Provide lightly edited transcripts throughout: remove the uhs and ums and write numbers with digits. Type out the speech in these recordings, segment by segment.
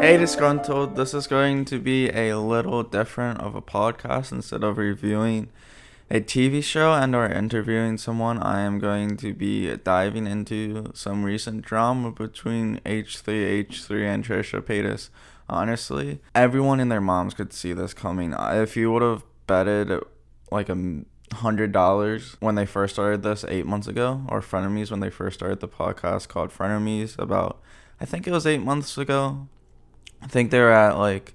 Hey, Disgruntled. This is going to be a little different of a podcast. Instead of reviewing a TV show and or interviewing someone, I am going to be diving into some recent drama between H3 and Trisha Paytas. Honestly, everyone and their moms could see this coming. If you would have betted like $100 when they first started this 8 months ago, or Frenemies when they first started the podcast called Frenemies about, I think it was 8 months ago. I think they were at like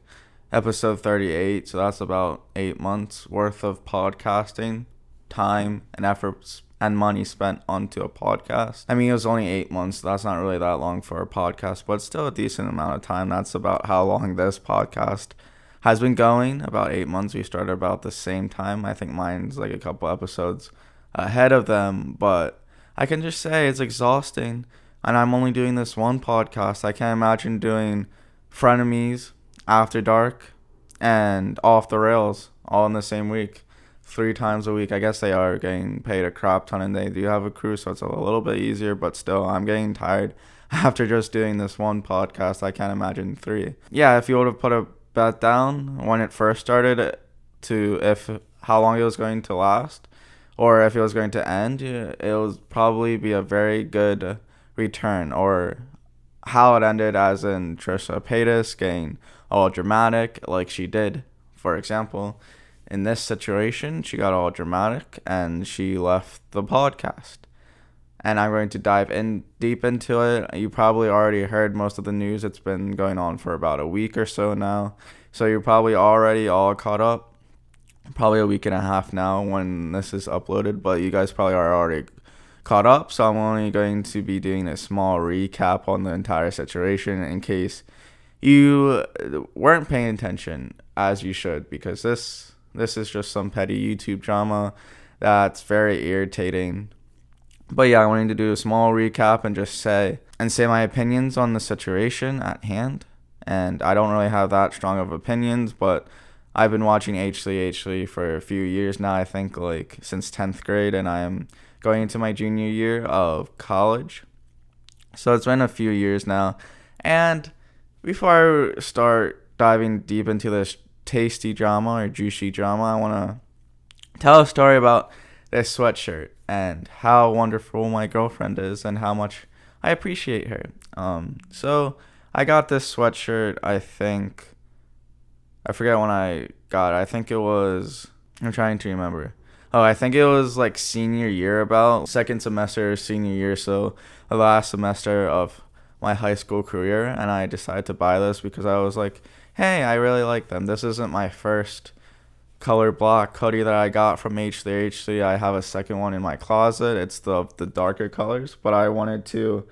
episode 38, so that's about 8 months worth of podcasting time and efforts and money spent onto a podcast. I mean, it was only 8 months, so that's not really that long for a podcast, but still a decent amount of time. That's about how long this podcast has been going, about 8 months. We started about the same time. I think mine's like a couple episodes ahead of them, but I can just say it's exhausting, and I'm only doing this one podcast. I can't imagine doing Frenemies, After Dark, and Off the Rails all in the same week, 3 times a week. I guess they are getting paid a crap ton and they do have a crew, so it's a little bit easier, but still, I'm getting tired after just doing this one podcast. I can't imagine 3. Yeah, if you would have put a bet down when it first started to if how long it was going to last or if it was going to end, it would probably be a very good return, or how it ended, as in Trisha Paytas getting all dramatic like she did. For example, in this situation, she got all dramatic and she left the podcast. And I'm going to dive in deep into it. You probably already heard most of the news. It's been going on for about a week or so now. So you're probably already all caught up. Probably a week and a half now when this is uploaded, but you guys probably are already caught up, so I'm only going to be doing a small recap on the entire situation in case you weren't paying attention as you should, because this is just some petty YouTube drama that's very irritating. But yeah, I wanted to do a small recap and just say my opinions on the situation at hand. And I don't really have that strong of opinions, but I've been watching H3 for a few years now, I think like since 10th grade, and I am going into my junior year of college. So it's been a few years now. And before I start diving deep into this tasty drama or juicy drama, I want to tell a story about this sweatshirt and how wonderful my girlfriend is and how much I appreciate her. So I got this sweatshirt, I forget when I got it. I think it was, I'm trying to remember. Oh, I think it was like senior year, about second semester, senior year, so the last semester of my high school career, and I decided to buy this because I was like, hey, I really like them. This isn't my first color block hoodie that I got from H3. I have a second one in my closet. It's the darker colors, but I wanted to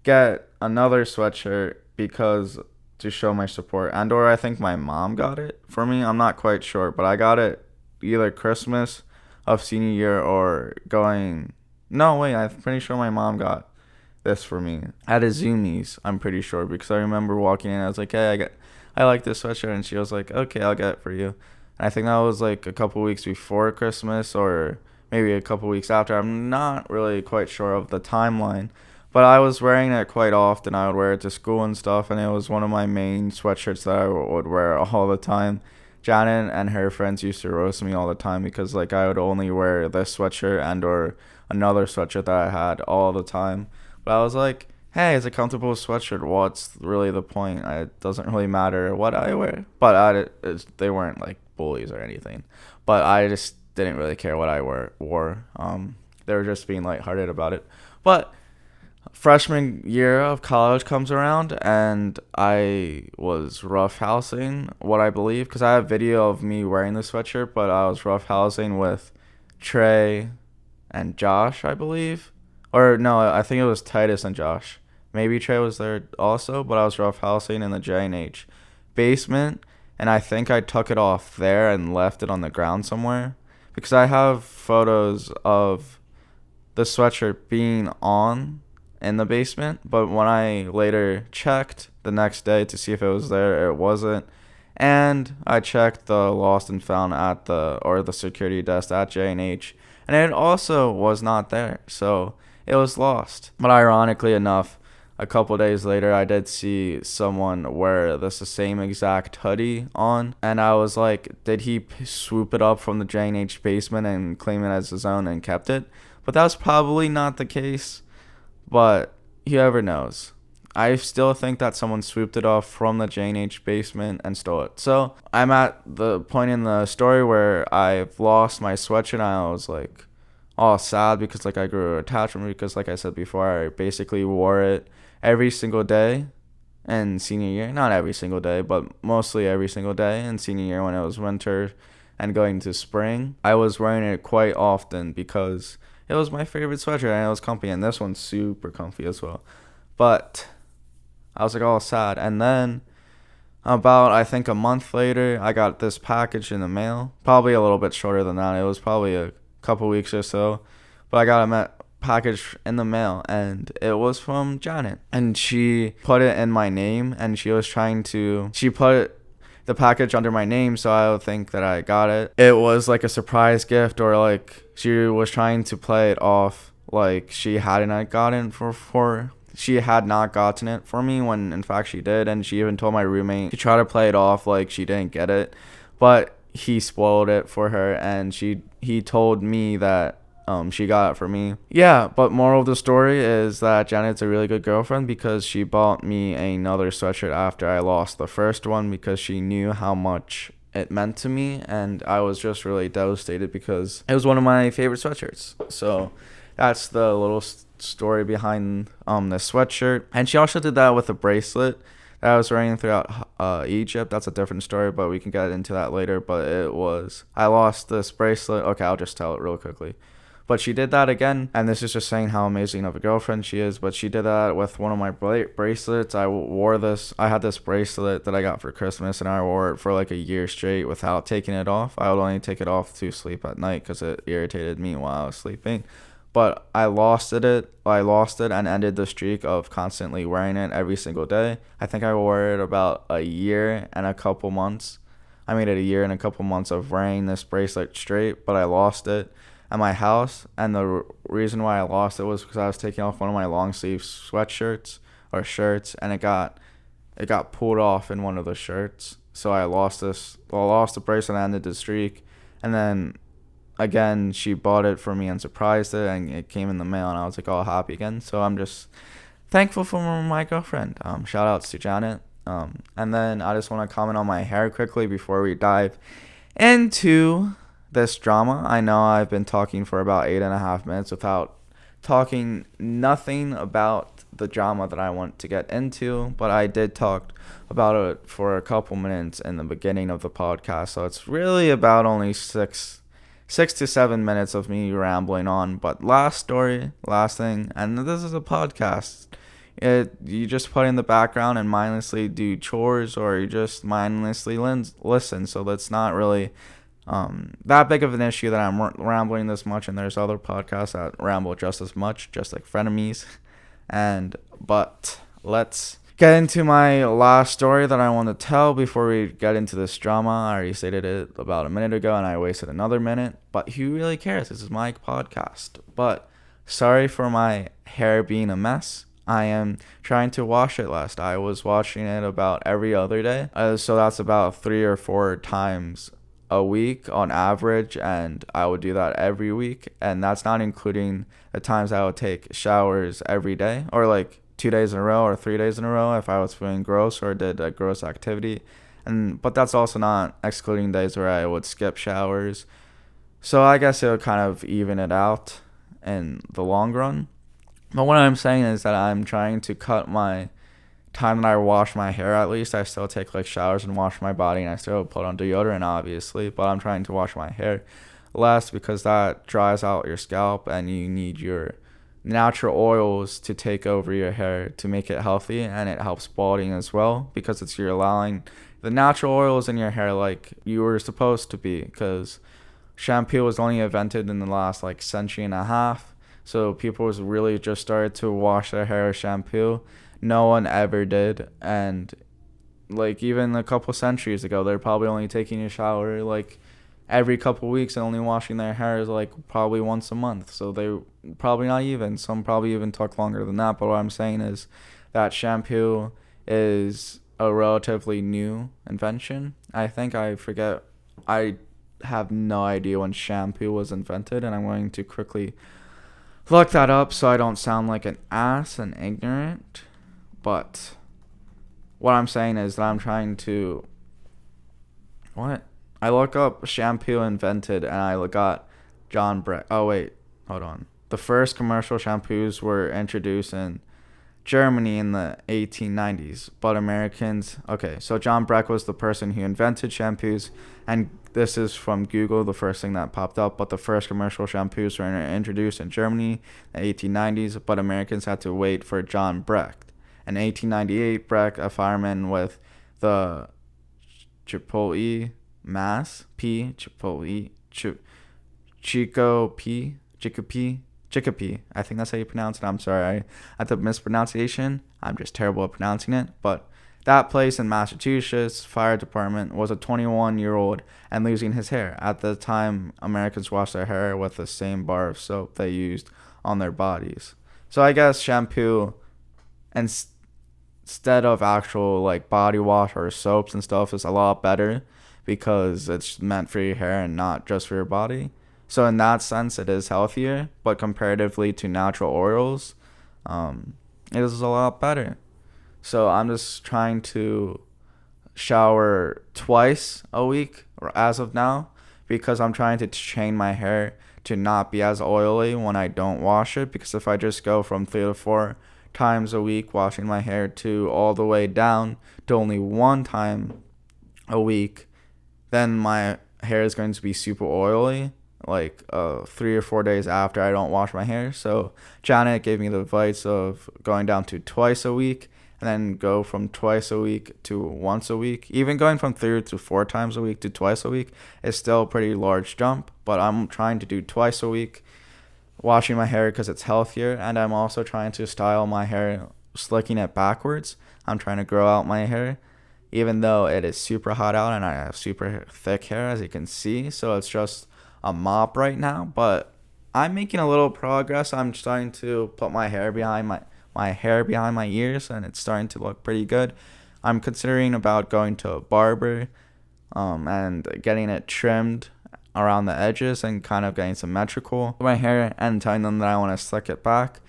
get another sweatshirt because to show my support, and or I think my mom got it for me. I'm not quite sure, but I got it either Christmas of senior year or I'm pretty sure my mom got this for me at a Zoomies. I'm pretty sure, because I remember walking in and I was like, hey, I like this sweatshirt, and she was like, okay, I'll get it for you. And I think that was like a couple weeks before Christmas or maybe a couple weeks after. I'm not really quite sure of the timeline, but I was wearing it quite often. I would wear it to school and stuff, and it was one of my main sweatshirts that I would wear all the time. Janet and her friends used to roast me all the time because like I would only wear this sweatshirt and or another sweatshirt that I had all the time. But I was like, hey, it's a comfortable sweatshirt. What's really the point? It doesn't really matter what I wear. But they weren't like bullies or anything. But I just didn't really care what I wore. They were just being lighthearted about it. But freshman year of college comes around, and I was roughhousing what I believe, because I have video of me wearing the sweatshirt, but I was roughhousing with Trey and Josh, I believe. Or no, I think it was Titus and Josh. Maybe Trey was there also, but I was roughhousing in the J&H basement, and I think I took it off there and left it on the ground somewhere, because I have photos of the sweatshirt being on in the basement, but when I later checked the next day to see if it was there, it wasn't. And I checked the lost and found at the security desk at J&H, and it also was not there. So it was lost. But ironically enough, a couple days later, I did see someone wear the same exact hoodie on, and I was like, did he swoop it up from the J&H basement and claim it as his own and kept it? But that was probably not the case, but whoever knows. I still think that someone swooped it off from the J&H basement and stole it. So I'm at the point in the story where I've lost my sweatshirt, and I was like all sad because like I grew attached to it, because like I said before, I basically wore it every single day in senior year. Not every single day, but mostly every single day in senior year when it was winter and going to spring. I was wearing it quite often because it was my favorite sweatshirt and it was comfy, and this one's super comfy as well. But I was like all sad, and then about I think a month later, I got this package in the mail. Probably a little bit shorter than that. It was probably a couple weeks or so, but I got a package in the mail, and it was from Janet, and she put it in my name, and she put the package under my name, so I would think that I got it. It was like a surprise gift, or like she was trying to play it off like she had not gotten it for me, when in fact she did. And she even told my roommate to try to play it off like she didn't get it, but he spoiled it for her, and he told me that she got it for me. Yeah, but moral of the story is that Janet's a really good girlfriend, because she bought me another sweatshirt after I lost the first one, because she knew how much it meant to me, and I was just really devastated because it was one of my favorite sweatshirts. So that's the little story behind this sweatshirt. And she also did that with a bracelet that I was wearing throughout Egypt. That's a different story, but we can get into that later. But I lost this bracelet. Okay, I'll just tell it real quickly. But she did that again, and this is just saying how amazing of a girlfriend she is. But she did that with one of my bracelets. I had this bracelet that I got for Christmas, and I wore it for like a year straight without taking it off. I would only take it off to sleep at night because it irritated me while I was sleeping. But I lost it and ended the streak of constantly wearing it every single day. I think I wore it about a year and a couple months. I made it a year and a couple months of wearing this bracelet straight, but I lost it at my house. And the reason why I lost it was because I was taking off one of my long sleeve sweatshirts or shirts, and it got pulled off in one of the shirts. So I lost the bracelet and ended the streak. And then again, she bought it for me and surprised it, and it came in the mail, and I was like all happy again. So I'm just thankful for my girlfriend. Shout outs to Janet. And then I just want to comment on my hair quickly before we dive into this drama. I know I've been talking for about 8.5 minutes without talking nothing about the drama that I want to get into, but I did talk about it for a couple minutes in the beginning of the podcast. So it's really about only 6 to 7 minutes of me rambling on. But last thing, and this is a podcast. You just put in the background and mindlessly do chores, or you just mindlessly listen. So that's not really that big of an issue that I'm rambling this much. And there's other podcasts that ramble just as much, just like Frenemies. But let's get into my last story that I want to tell before we get into this drama. I already stated it about a minute ago, and I wasted another minute. But who really cares? This is my podcast. But sorry for my hair being a mess. I am trying to wash it less. I was washing it about every other day. So that's about 3 or 4 times a week on average, and I would do that every week. And that's not including the times I would take showers every day, or like 2 days in a row or 3 days in a row if I was feeling gross or did a gross activity. But that's also not excluding days where I would skip showers. So I guess it would kind of even it out in the long run. But what I'm saying is that I'm trying to cut my time that I wash my hair. At least I still take like showers and wash my body, and I still put on deodorant obviously, but I'm trying to wash my hair less because that dries out your scalp, and you need your natural oils to take over your hair to make it healthy, and it helps balding as well, because you're allowing the natural oils in your hair like you were supposed to be, because shampoo was only invented in the last like century and a half. So people was really just started to wash their hair with shampoo. No one ever did. And like even a couple centuries ago, they're probably only taking a shower like every couple weeks and only washing their hair like probably once a month. So they probably not even. Some probably even took longer than that. But what I'm saying is that shampoo is a relatively new invention. I have no idea when shampoo was invented, and I'm going to quickly look that up so I don't sound like an ass and ignorant. But what I'm saying is that I'm trying to... What? I look up shampoo invented, and I got John Breck. Oh, wait. Hold on. The first commercial shampoos were introduced in Germany in the 1890s, but Americans... Okay, so John Breck was the person who invented shampoos, and this is from Google, the first thing that popped up, but the first commercial shampoos were introduced in Germany in the 1890s, but Americans had to wait for John Breck. In 1898, Breck, a fireman with the Chipotle Mass P Chipotle Chicopee. I think that's how you pronounce it. I'm sorry at the mispronunciation. I'm just terrible at pronouncing it. But that place in Massachusetts fire department was a 21-year-old and losing his hair. At the time, Americans washed their hair with the same bar of soap they used on their bodies. So I guess shampoo, instead of actual like body wash or soaps and stuff, is a lot better because it's meant for your hair and not just for your body. So in that sense, it is healthier, but comparatively to natural oils, it is a lot better. So I'm just trying to shower twice a week as of now, because I'm trying to train my hair to not be as oily when I don't wash it. Because if I just go from 3 to 4 times a week washing my hair to all the way down to only 1 time a week, then my hair is going to be super oily like 3 or 4 days after I don't wash my hair. So Janet gave me the advice of going down to twice a week, and then go from twice a week to once a week. Even going from 3 to 4 times a week to twice a week is still a pretty large jump, but I'm trying to do twice a week washing my hair because it's healthier. And I'm also trying to style my hair, slicking it backwards. I'm trying to grow out my hair, even though it is super hot out and I have super thick hair, as you can see. So it's just a mop right now, but I'm making a little progress. I'm starting to put my hair behind my ears, and it's starting to look pretty good. I'm considering about going to a barber and getting it trimmed around the edges and kind of getting symmetrical with my hair, and telling them that I want to slick it back.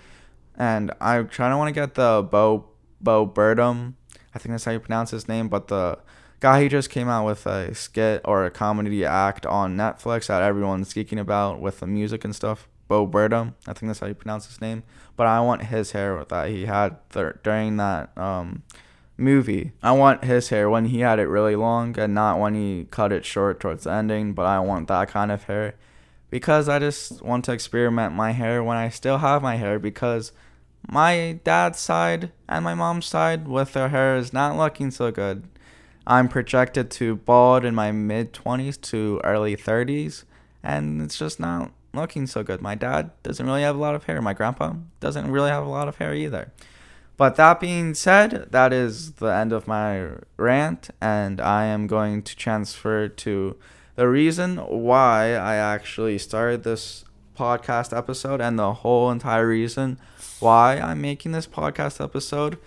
And I kind of want to get the Bo Burnham, I think that's how you pronounce his name, but the guy, he just came out with a skit or a comedy act on Netflix that everyone's geeking about with the music and stuff. Bo Burnham, I think that's how you pronounce his name. But I want his hair that he had during that movie. I want his hair when he had it really long, and not when he cut it short towards the ending. But I want that kind of hair because I just want to experiment my hair when I still have my hair, because my dad's side and my mom's side with their hair is not looking so good. I'm projected to bald in my mid-20s to early 30s, and it's just not looking so good. My dad doesn't really have a lot of hair. My grandpa doesn't really have a lot of hair either. But that being said, that is the end of my rant, and I am going to transfer to the reason why I actually started this podcast episode, and the whole entire reason why I'm making this podcast episode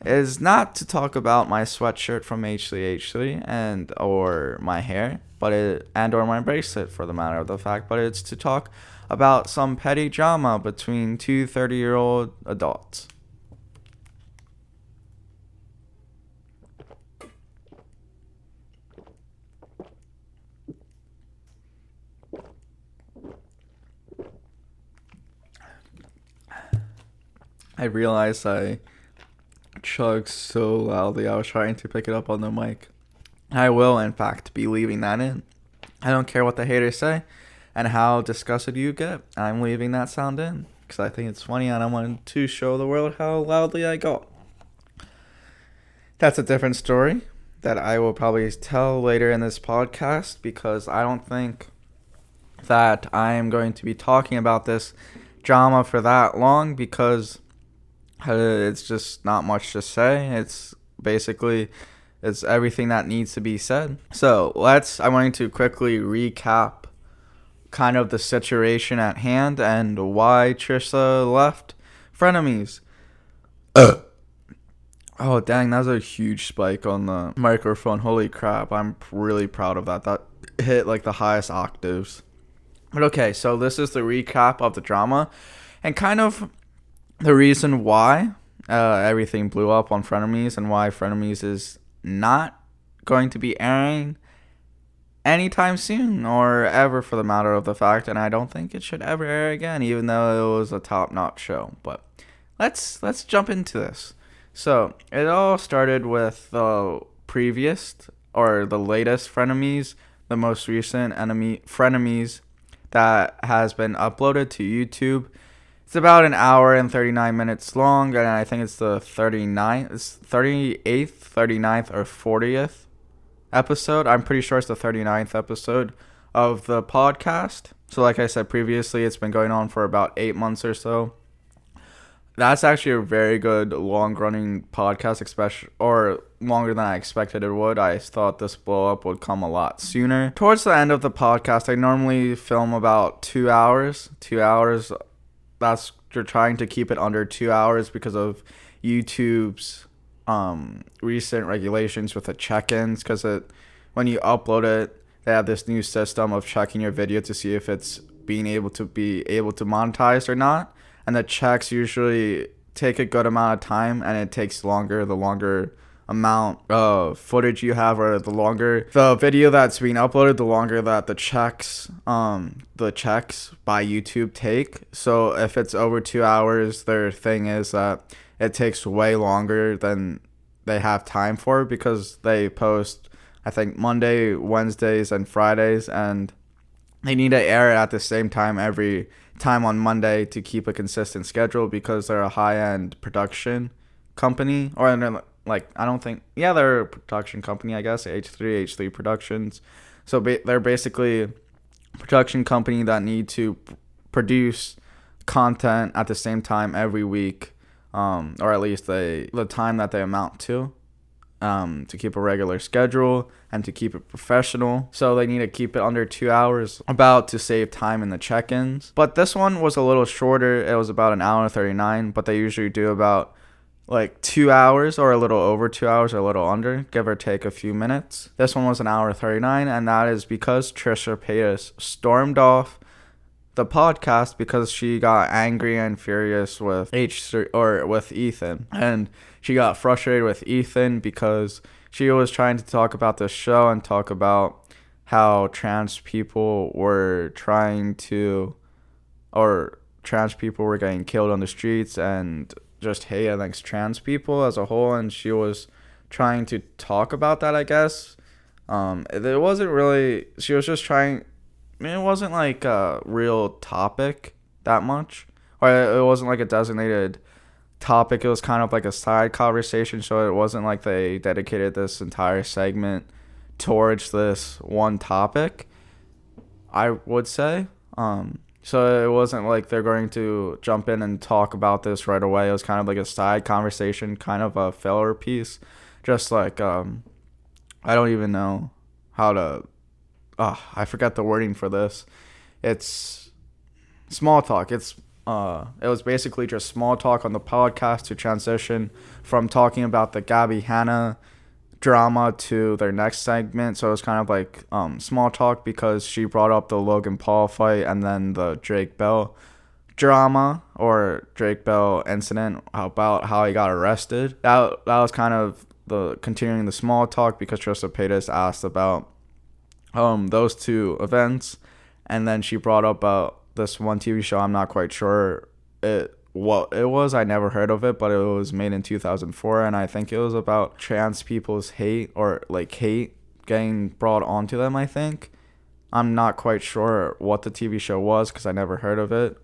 is not to talk about my sweatshirt from H3H3 and or my hair, or my bracelet for the matter of the fact, but it's to talk about some petty drama between two 30-year-old adults. I realized I chugged so loudly I was trying to pick it up on the mic. I will, in fact, be leaving that in. I don't care what the haters say and how disgusted you get. I'm leaving that sound in because I think it's funny, and I want to show the world how loudly I go. That's a different story that I will probably tell later in this podcast, because I don't think that I am going to be talking about this drama for that long, because it's just not much to say. It's everything that needs to be said. So I'm going to quickly recap kind of the situation at hand and why Trisha left Frenemies. Oh, dang, that's a huge spike on the microphone. Holy crap, I'm really proud of that. That hit like the highest octaves. But okay, so this is the recap of the drama and kind of the reason why everything blew up on Frenemies and why Frenemies is not going to be airing anytime soon or ever for the matter of the fact, and I don't think it should ever air again, even though it was a top-notch show. But let's jump into this. So it all started with the previous or the latest Frenemies, the most recent Frenemies that has been uploaded to YouTube. It's about an hour and 39 minutes long, and I think it's the 38th, 39th, or 40th episode. I'm pretty sure it's the 39th episode of the podcast. So like I said previously, it's been going on for about 8 months or so. That's actually a very good long-running podcast, especially or longer than I expected it would. I thought this blow-up would come a lot sooner. Towards the end of the podcast, I normally film about 2 hours. 2 hours, you're trying to keep it under 2 hours because of YouTube's recent regulations with the check-ins. Because when you upload it, they have this new system of checking your video to see if it's be able to monetize or not. And the checks usually take a good amount of time, and it takes longer the longer amount of footage you have, or the longer the video that's being uploaded, the longer that the checks by YouTube take. So if it's over 2 hours, their thing is that it takes way longer than they have time for, because they post, I think, Monday, Wednesdays, and Fridays, and they need to air it at the same time every time on Monday to keep a consistent schedule, because they're a high-end production company. Or they're a production company, I guess, H3 Productions. So they're basically a production company that need to produce content at the same time every week, or at least the time that they amount to keep a regular schedule and to keep it professional. So they need to keep it under 2 hours, about to save time in the check-ins. But this one was a little shorter. It was about an hour and 39, but they usually do about like 2 hours, or a little over 2 hours, or a little under, give or take a few minutes. This one was an hour 39, and that is because Trisha Paytas stormed off the podcast because she got angry and furious with with Ethan, and she got frustrated with Ethan because she was trying to talk about the show and talk about how trans people were getting killed on the streets, and just hate against trans people as a whole. And she was trying to talk about that, I guess. It wasn't really, she was just trying, it wasn't like a real topic that much, or it wasn't like a designated topic. It was kind of like a side conversation, so it wasn't like they dedicated this entire segment towards this one topic, I would say. So it wasn't like they're going to jump in and talk about this right away. It was kind of like a side conversation, kind of a filler piece, just like I don't even know how to I forgot the wording for this. It's small talk. It was basically just small talk on the podcast to transition from talking about the Gabby Hanna drama to their next segment. So it was kind of like small talk, because she brought up the Logan Paul fight and then the Drake Bell drama, or Drake Bell incident, about how he got arrested. That was kind of the continuing the small talk, because Trisha Paytas asked about those two events, and then she brought up this one TV show. I'm not quite sure what it was. I never heard of it, but it was made in 2004, and I think it was about trans people's hate getting brought onto them, I think. I'm not quite sure what the TV show was, because I never heard of it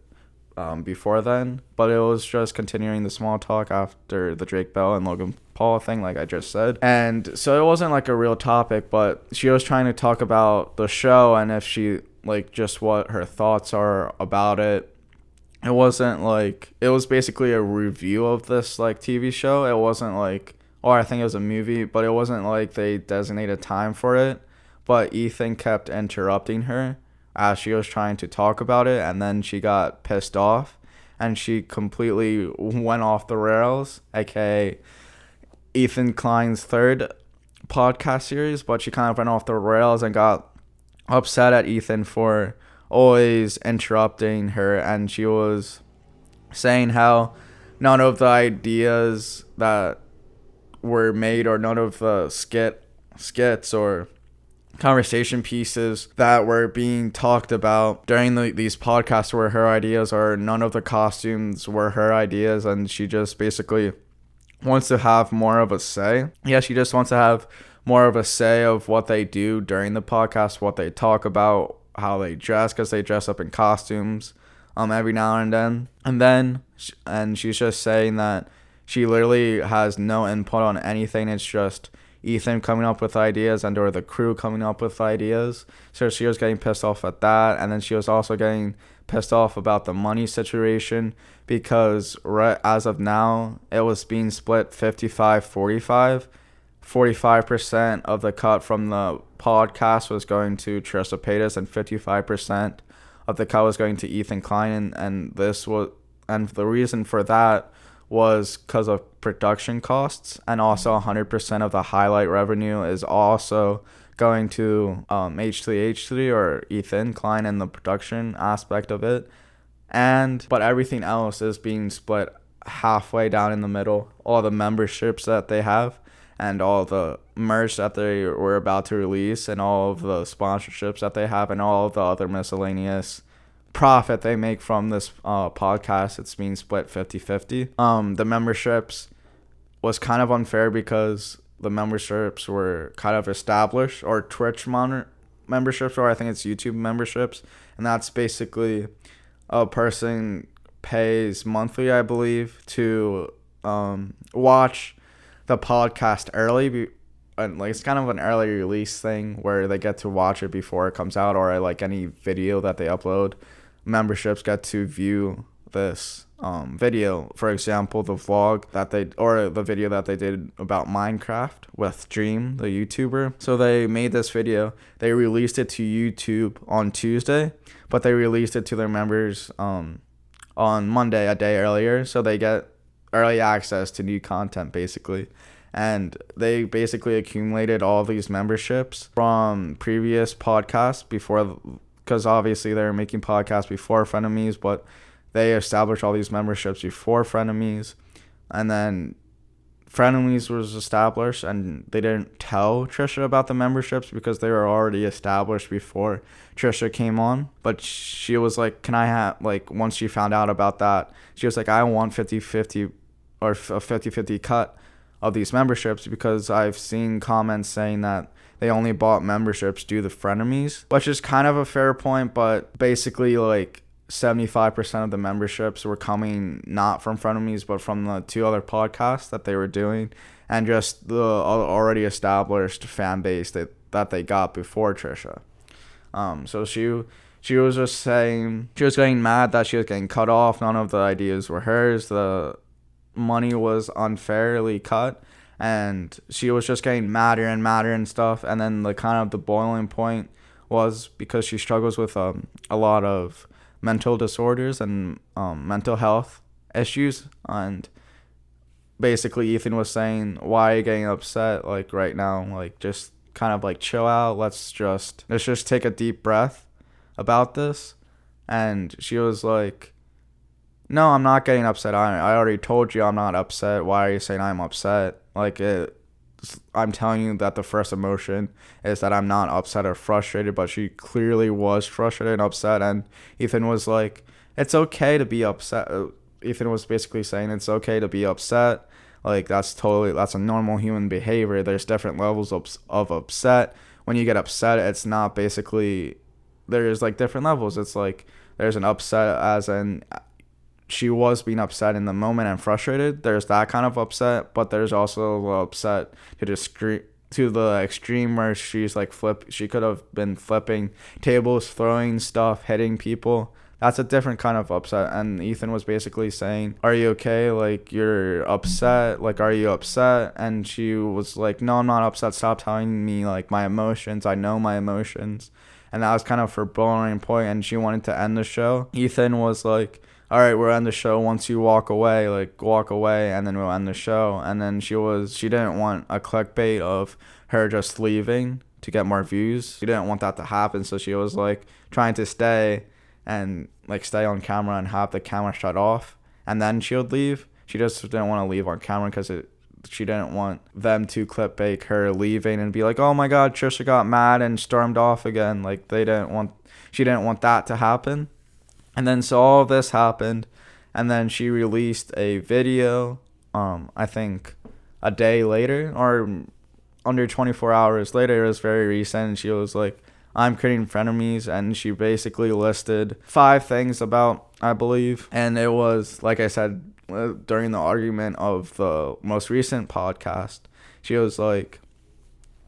before then, but it was just continuing the small talk after the Drake Bell and Logan Paul thing, like I just said. And so it wasn't like a real topic, but she was trying to talk about the show and if she just what her thoughts are about it. It wasn't like, it was basically a review of this TV show. It wasn't or I think it was a movie, but it wasn't like they designated time for it. But Ethan kept interrupting her as she was trying to talk about it, and then she got pissed off and she completely went off the rails, aka Ethan Klein's third podcast series, but she kind of went off the rails and got upset at Ethan for always interrupting her, and she was saying how none of the ideas that were made, or none of the skits or conversation pieces that were being talked about during these podcasts were her ideas, or none of the costumes were her ideas, and she just basically wants to have more of a say. Yeah, she just wants to have more of a say of what they do during the podcast, what they talk about, how they dress, because they dress up in costumes every now and then. And she's just saying that she literally has no input on anything. It's just Ethan coming up with ideas and or the crew coming up with ideas. So she was getting pissed off at that. And then she was also getting pissed off about the money situation, because right as of now, it was being split 55-45. 45% of the cut from the podcast was going to Trisha Paytas, and 55% of the cut was going to Ethan Klein. And the reason for that was because of production costs, and also 100% of the highlight revenue is also going to H3H3 or Ethan Klein and the production aspect of it. But everything else is being split halfway down in the middle. All the memberships that they have, and all the merch that they were about to release, and all of the sponsorships that they have, and all of the other miscellaneous profit they make from this podcast, it's being split 50-50. The memberships was kind of unfair because the memberships were kind of established, or Twitch memberships, or I think it's YouTube memberships, and that's basically a person pays monthly, I believe, to watch the podcast early, and like it's kind of an early release thing where they get to watch it before it comes out, or like any video that they upload, memberships get to view this video. For example, the vlog that the video that they did about Minecraft with Dream, the YouTuber. So they made this video, they released it to YouTube on Tuesday, but they released it to their members on Monday, a day earlier, so they get early access to new content basically. And they basically accumulated all these memberships from previous podcasts before, because obviously they were making podcasts before Frenemies, but they established all these memberships before Frenemies. And then Frenemies was established, and they didn't tell Trisha about the memberships because they were already established before Trisha came on. But she was like, can I have, like, once she found out about that, she was like, I want 50-50 or a 50-50 cut of these memberships, because I've seen comments saying that they only bought memberships due to Frenemies, which is kind of a fair point, but basically like 75% of the memberships were coming not from Frenemies, but from the two other podcasts that they were doing, and just the already established fan base that they got before Trisha. So she was just saying, she was getting mad that she was getting cut off. None of the ideas were hers. The money was unfairly cut, and she was just getting madder and madder and stuff. And then the boiling point was because she struggles with a lot of mental disorders and mental health issues. And basically Ethan was saying, why are you getting upset like right now? Like, just kind of like chill out. Let's just take a deep breath about this. And she was like, no, I'm not getting upset. I already told you I'm not upset. Why are you saying I'm upset? Like, I'm telling you that the first emotion is that I'm not upset or frustrated, but she clearly was frustrated and upset. And Ethan was like, it's okay to be upset. Ethan was basically saying it's okay to be upset. Like, that's a normal human behavior. There's different levels of upset. When you get upset, it's not basically, there's like different levels. It's like, there's an upset as in, she was being upset in the moment and frustrated. There's that kind of upset, but there's also the upset to the extreme where she's like she could have been flipping tables, throwing stuff, hitting people. That's a different kind of upset. And Ethan was basically saying, are you okay? Like, you're upset. Like, are you upset? And she was like, no, I'm not upset. Stop telling me like my emotions. I know my emotions. And that was kind of her boiling point, and she wanted to end the show. Ethan was like, all right, we'll end the show once you walk away, and then we'll end the show. And then she didn't want a clickbait of her just leaving to get more views. She didn't want that to happen, so she was like trying to stay and like stay on camera and have the camera shut off, and then she would leave. She just didn't want to leave on camera because she didn't want them to clickbait her leaving and be like, oh my god, Trisha got mad and stormed off again. Like she didn't want that to happen. And then so all of this happened, and then she released a video, I think a day later or under 24 hours later. It was very recent, and she was like, I'm creating Frenemies, and she basically listed 5 things about, I believe, and it was, like I said, during the argument of the most recent podcast, she was like,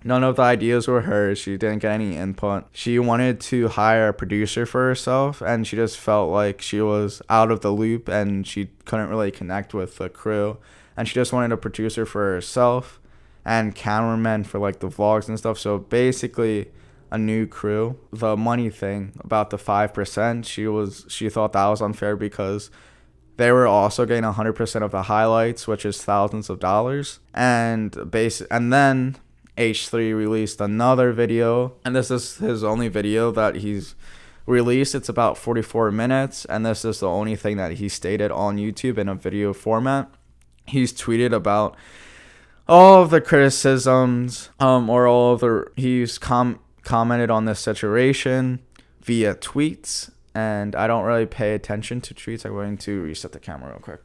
none of the ideas were hers. She didn't get any input. She wanted to hire a producer for herself, and she just felt like she was out of the loop, and she couldn't really connect with the crew, and she just wanted a producer for herself and cameramen for like the vlogs and stuff. So basically a new crew. The money thing about the 5%, she thought that was unfair because they were also getting 100% of the highlights, which is thousands of dollars. And then H3 released another video, and this is his only video that he's released. It's about 44 minutes, and this is the only thing that he stated on YouTube in a video format. He's tweeted about all of the criticisms, he's commented on this situation via tweets, and I don't really pay attention to tweets. I'm going to reset the camera real quick.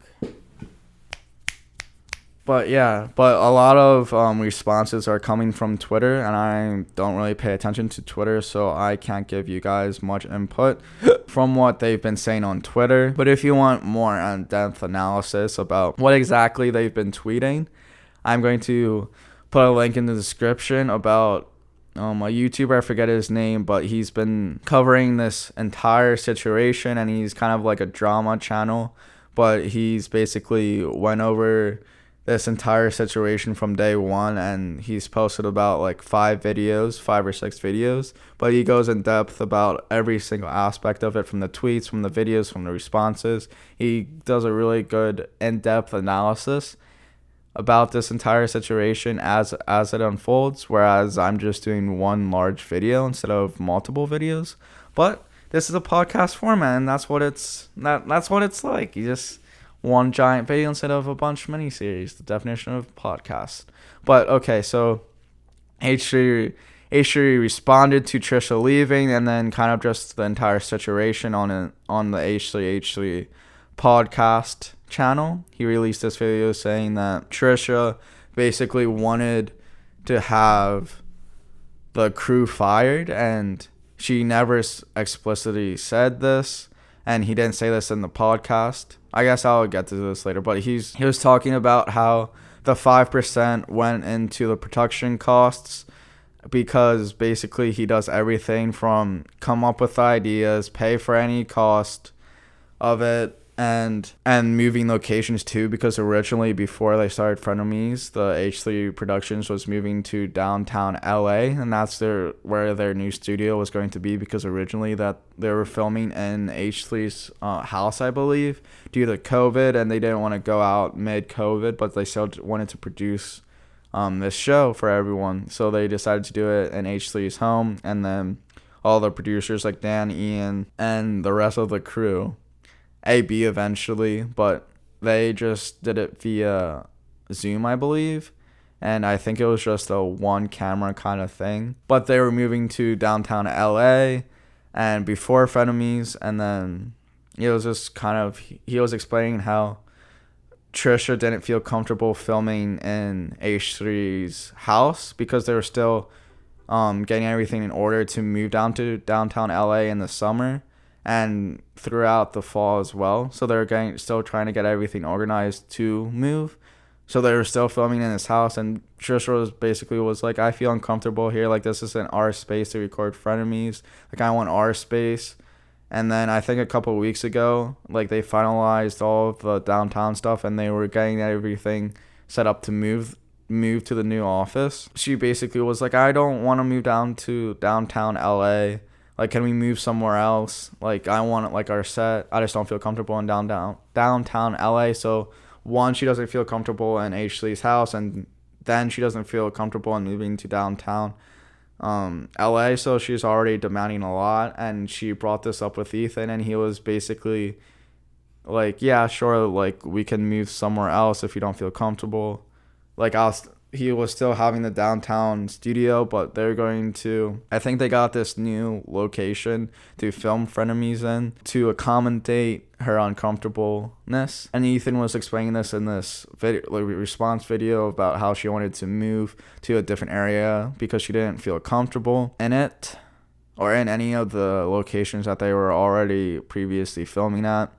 But a lot of responses are coming from Twitter, and I don't really pay attention to Twitter, so I can't give you guys much input from what they've been saying on Twitter. But if you want more in-depth analysis about what exactly they've been tweeting, I'm going to put a link in the description about a YouTuber, I forget his name, but he's been covering this entire situation, and he's kind of like a drama channel, but he's basically went over this entire situation from day one, and he's posted about like 5 or 6 videos, but he goes in depth about every single aspect of it, from the tweets, from the videos, from the responses. He does a really good in-depth analysis about this entire situation as it unfolds, whereas I'm just doing one large video instead of multiple videos. But this is a podcast format, and that's what it's like. You just one giant video instead of a bunch of miniseries, the definition of podcast. But okay, so H3 responded to Trisha leaving, and then kind of just the entire situation on the H3 podcast channel. He released this video saying that Trisha basically wanted to have the crew fired, and she never explicitly said this, and he didn't say this in the podcast. I guess I'll get to this later, but he was talking about how the 5% went into the production costs, because basically he does everything from come up with ideas, pay for any cost of it, and moving locations too, because originally before they started Frenemies, the H3 Productions was moving to downtown LA, and that's where their new studio was going to be, because originally that they were filming in H3's house, I believe, due to COVID, and they didn't want to go out mid-COVID, but they still wanted to produce this show for everyone, so they decided to do it in H3's home. And then all the producers like Dan, Ian, and the rest of the crew, AB eventually, but they just did it via Zoom, I believe, and I think it was just a one camera kind of thing. But they were moving to downtown LA and before Frenemies, and then it was just kind of, he was explaining how Trisha didn't feel comfortable filming in H3's house because they were still getting everything in order to move down to downtown LA in the summer and throughout the fall as well. So they were still trying to get everything organized to move. So they were still filming in his house, and Trisha was like, I feel uncomfortable here. Like, this isn't our space to record Frenemies. Like, I want our space. And then I think a couple of weeks ago, like, they finalized all of the downtown stuff, and they were getting everything set up to move to the new office. She basically was like, I don't want to move down to downtown LA. Like, can we move somewhere else? Like, I want like our set. I just don't feel comfortable in downtown LA. So one, she doesn't feel comfortable in H3's house, and then she doesn't feel comfortable in moving to downtown LA. So she's already demanding a lot, and she brought this up with Ethan, and he was basically like, yeah, sure, like we can move somewhere else if you don't feel comfortable. Like he was still having the downtown studio, but they're going to, I think they got this new location to film Frenemies in to accommodate her uncomfortableness. And Ethan was explaining this in this video, like, response video about how she wanted to move to a different area because she didn't feel comfortable in it or in any of the locations that they were already previously filming at.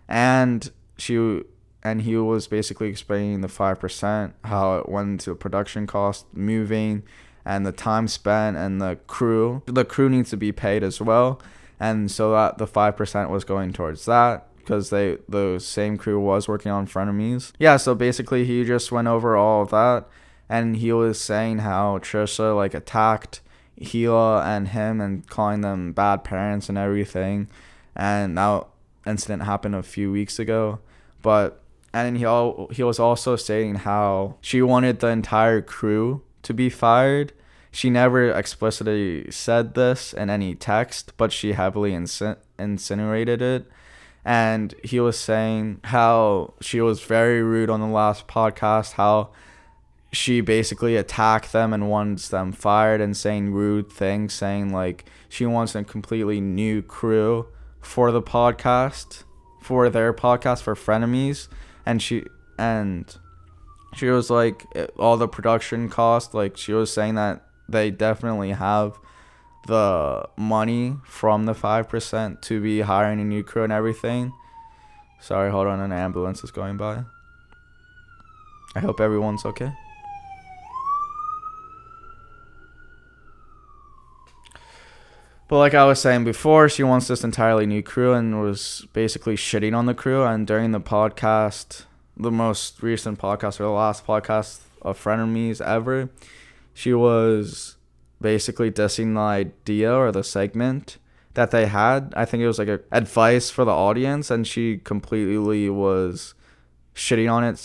And he was basically explaining the 5%, how it went into production cost, moving, and the time spent, and the crew. The crew needs to be paid as well, and so that the 5% was going towards that because the same crew was working on Frenemies. Yeah, so basically he just went over all of that, and he was saying how Trisha like attacked Gila and him and calling them bad parents and everything, and that incident happened a few weeks ago, but. And he was also stating how she wanted the entire crew to be fired. She never explicitly said this in any text, but she heavily insinuated it. And he was saying how she was very rude on the last podcast, how she basically attacked them and wants them fired and saying rude things, saying like she wants a completely new crew for the podcast, for their podcast, for Frenemies. And she was like, all the production cost, like she was saying that they definitely have the money from the 5% to be hiring a new crew and everything. Sorry, hold on, an ambulance is going by. I hope everyone's okay. But like I was saying before, she wants this entirely new crew and was basically shitting on the crew. And during the podcast, the most recent podcast or the last podcast of Frenemies ever, she was basically dissing the idea or the segment that they had. I think it was like a advice for the audience, and she completely was shitting on it,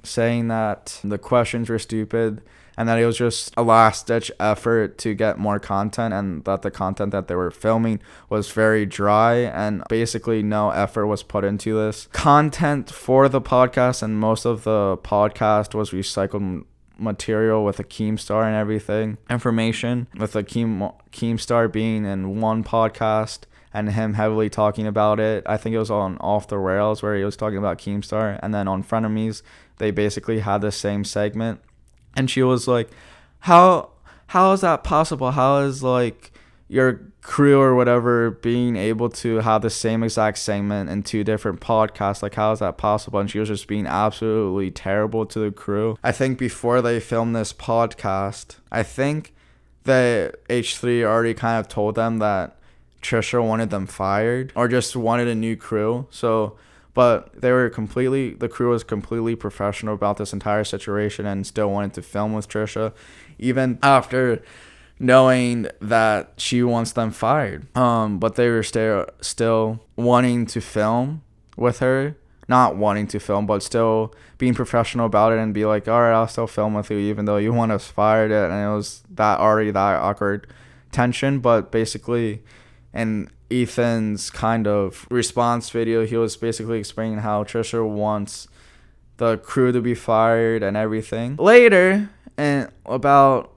saying that the questions were stupid and that it was just a last-ditch effort to get more content, and that the content that they were filming was very dry, and basically no effort was put into this content for the podcast, and most of the podcast was recycled material with a Keemstar and everything. Information with the Keemstar being in one podcast and him heavily talking about it. I think it was on Off the Rails where he was talking about Keemstar, and then on Frenemies, they basically had the same segment. And she was like, how is that possible? How is like your crew or whatever being able to have the same exact segment in two different podcasts? Like, how is that possible? And she was just being absolutely terrible to the crew. I think before they filmed this podcast, I think that H3 already kind of told them that Trisha wanted them fired or just wanted a new crew. So, but the crew was completely professional about this entire situation and still wanted to film with Trisha, even after knowing that she wants them fired. But they were still wanting to film with her. Not wanting to film, but still being professional about it and be like, all right, I'll still film with you, even though you want us fired. And it was that awkward tension. But basically, in Ethan's kind of response video, he was basically explaining how Trisha wants the crew to be fired and everything. Later, and about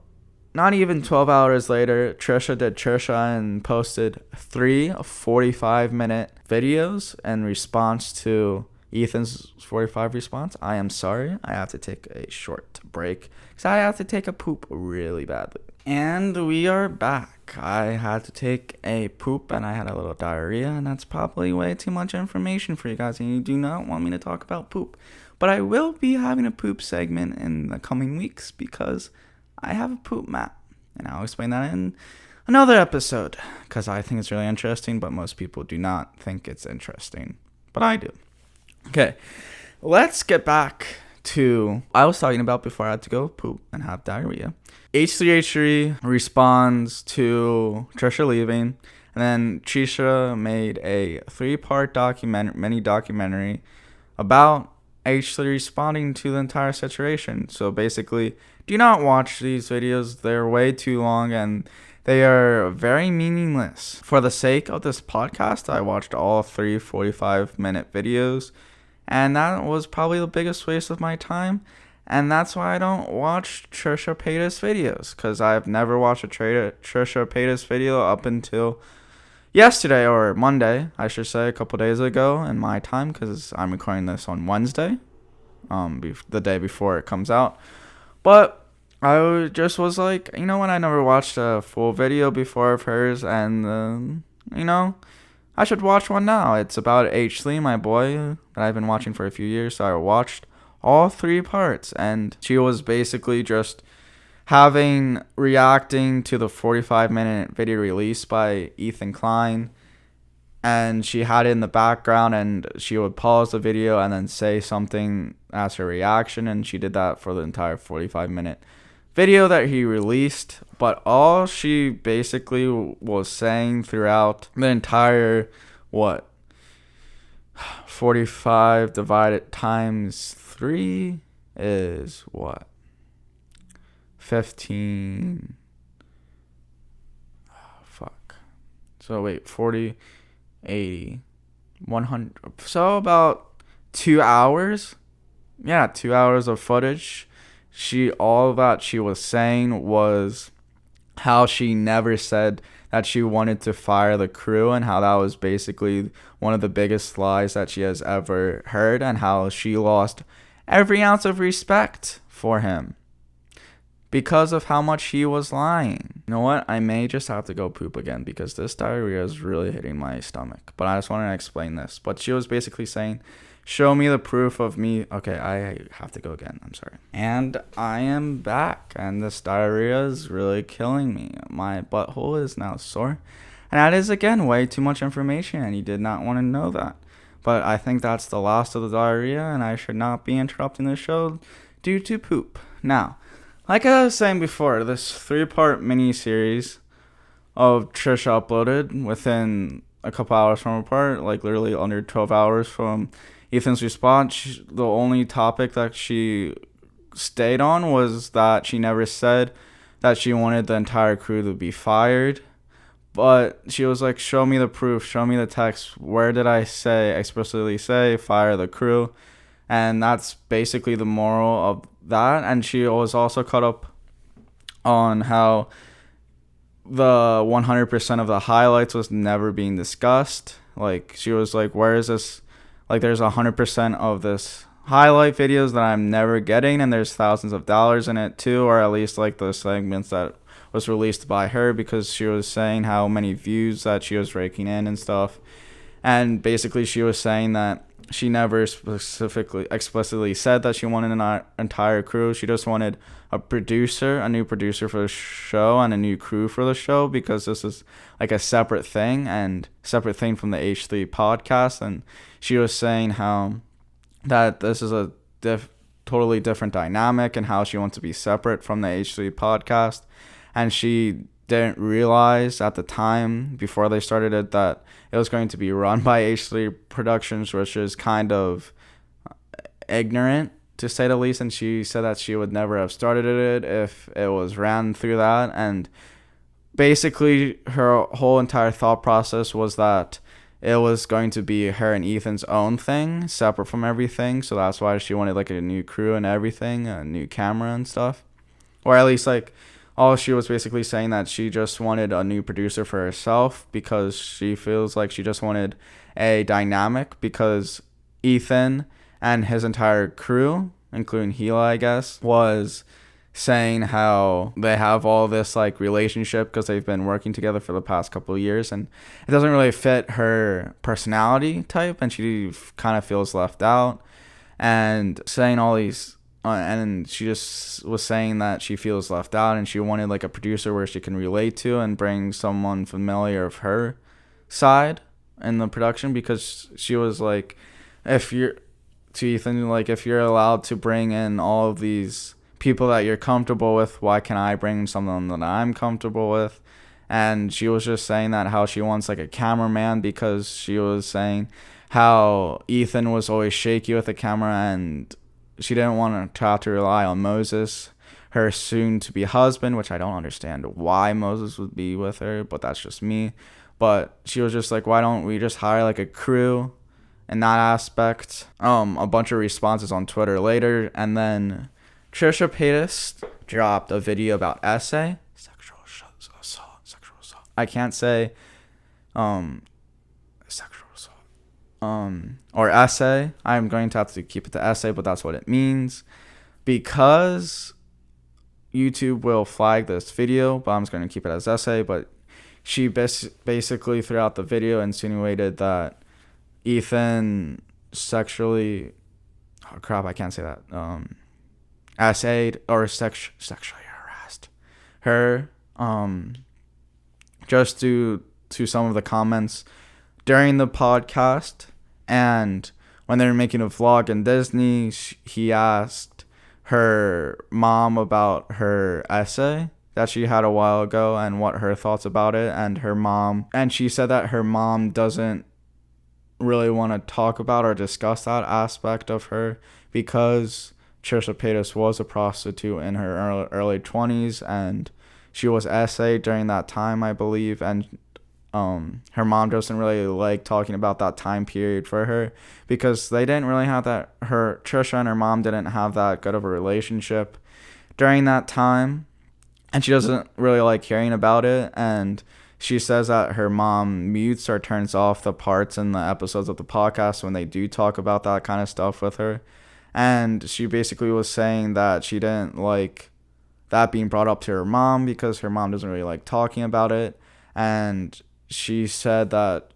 not even 12 hours later, Trisha did Trisha and posted 3 45-minute videos in response to Ethan's 45 response. I am sorry, I have to take a short break because I have to take a poop really badly. And we are back. I had to take a poop and I had a little diarrhea, and that's probably way too much information for you guys, and you do not want me to talk about poop. But I will be having a poop segment in the coming weeks because I have a poop map, and I'll explain that in another episode because I think it's really interesting, but most people do not think it's interesting. But I do. Okay, let's get back to what I was talking about before I had to go poop and have diarrhea. H3H3 responds to Trisha leaving, and then Trisha made a 3-part mini documentary about H3 responding to the entire situation. So basically, do not watch these videos. They're way too long and they are very meaningless. For the sake of this podcast, I watched all 3 45-minute videos, and that was probably the biggest waste of my time. And that's why I don't watch Trisha Paytas videos, because I've never watched a Trisha Paytas video up until yesterday, or Monday, I should say, a couple days ago in my time, because I'm recording this on Wednesday, the day before it comes out. But I just was like, you know what, I never watched a full video before of hers, and, I should watch one now. It's about H3, my boy, that I've been watching for a few years, so I watched all 3 parts, and she was basically just reacting to the 45-minute video released by Ethan Klein, and she had it in the background, and she would pause the video and then say something as her reaction, and she did that for the entire 45-minute video that he released. But all she basically was saying throughout the entire 45 divided times 3 is what? 15. Fuck. So wait, 40, 80, 100. So about 2 hours. Yeah, 2 hours of footage. All that she was saying was how she never said that she wanted to fire the crew, and how that was basically one of the biggest lies that she has ever heard, and how she lost every ounce of respect for him because of how much he was lying. You know what? I may just have to go poop again because this diarrhea is really hitting my stomach. But I just wanted to explain this. But she was basically saying, show me the proof of me. Okay, I have to go again. I'm sorry. And I am back. And this diarrhea is really killing me. My butthole is now sore. And that is, again, way too much information. And you did not want to know that. But I think that's the last of the diarrhea. And I should not be interrupting the show due to poop. Now, like I was saying before, this 3-part mini-series of Trisha uploaded within a couple hours from apart, like literally under 12 hours from Ethan's response. The only topic that she stayed on was that she never said that she wanted the entire crew to be fired. But she was like, show me the proof, show me the text. Where did I explicitly say fire the crew? And that's basically the moral of that. And she was also caught up on how the 100% of the highlights was never being discussed. Like, she was like, where is this? Like, there's 100% of this highlight videos that I'm never getting, and there's thousands of dollars in it too, or at least like the segments that was released by her, because she was saying how many views that she was raking in and stuff. And basically she was saying that she never explicitly said that she wanted an entire crew. She just wanted a new producer for the show, and a new crew for the show, because this is like a separate thing from the H3 podcast. And she was saying how that this is a totally different dynamic, and how she wants to be separate from the H3 podcast. And she didn't realize at the time before they started it that it was going to be run by H3 Productions, which is kind of ignorant, to say the least. And she said that she would never have started it if it was ran through that. And basically her whole entire thought process was that it was going to be her and Ethan's own thing, separate from everything. So that's why she wanted like a new crew and everything, a new camera and stuff. Or at least like, all she was basically saying that she just wanted a new producer for herself, because she feels like she just wanted a dynamic, because Ethan and his entire crew, including Gila, I guess, was saying how they have all this like relationship because they've been working together for the past couple of years, and it doesn't really fit her personality type, and she kind of feels left out, and saying all these and she just was saying that she feels left out, and she wanted like a producer where she can relate to and bring someone familiar of her side in the production, because she was like, if you're allowed to bring in all of these people that you're comfortable with. Why can't I bring something that I'm comfortable with? And she was just saying that how she wants like a cameraman, because she was saying how Ethan was always shaky with the camera, and she didn't want to have to rely on Moses, her soon-to-be husband, which I don't understand why Moses would be with her, but that's just me. But she was just like, why don't we just hire like a crew in that aspect? A bunch of responses on Twitter later, and then Trisha Paytas dropped a video about essay. Sexual assault. I can't say sexual assault. Or essay. I'm going to have to keep it to essay, but that's what it means. Because YouTube will flag this video, but I'm just going to keep it as essay. But she basically throughout the video insinuated that Ethan sexually, oh crap, I can't say that, essayed or sexually harassed her, just due to some of the comments during the podcast. And when they were making a vlog in Disney, he asked her mom about her essay that she had a while ago and what her thoughts about it. And she said that her mom doesn't really want to talk about or discuss that aspect of her, because Trisha Paytas was a prostitute in her early 20s, and she was essayed during that time, I believe. And her mom doesn't really like talking about that time period for her, because they didn't really have that, Trisha and her mom didn't have that good of a relationship during that time, and she doesn't really like hearing about it. And she says that her mom mutes or turns off the parts in the episodes of the podcast when they do talk about that kind of stuff with her. And she basically was saying that she didn't like that being brought up to her mom, because her mom doesn't really like talking about it. And she said that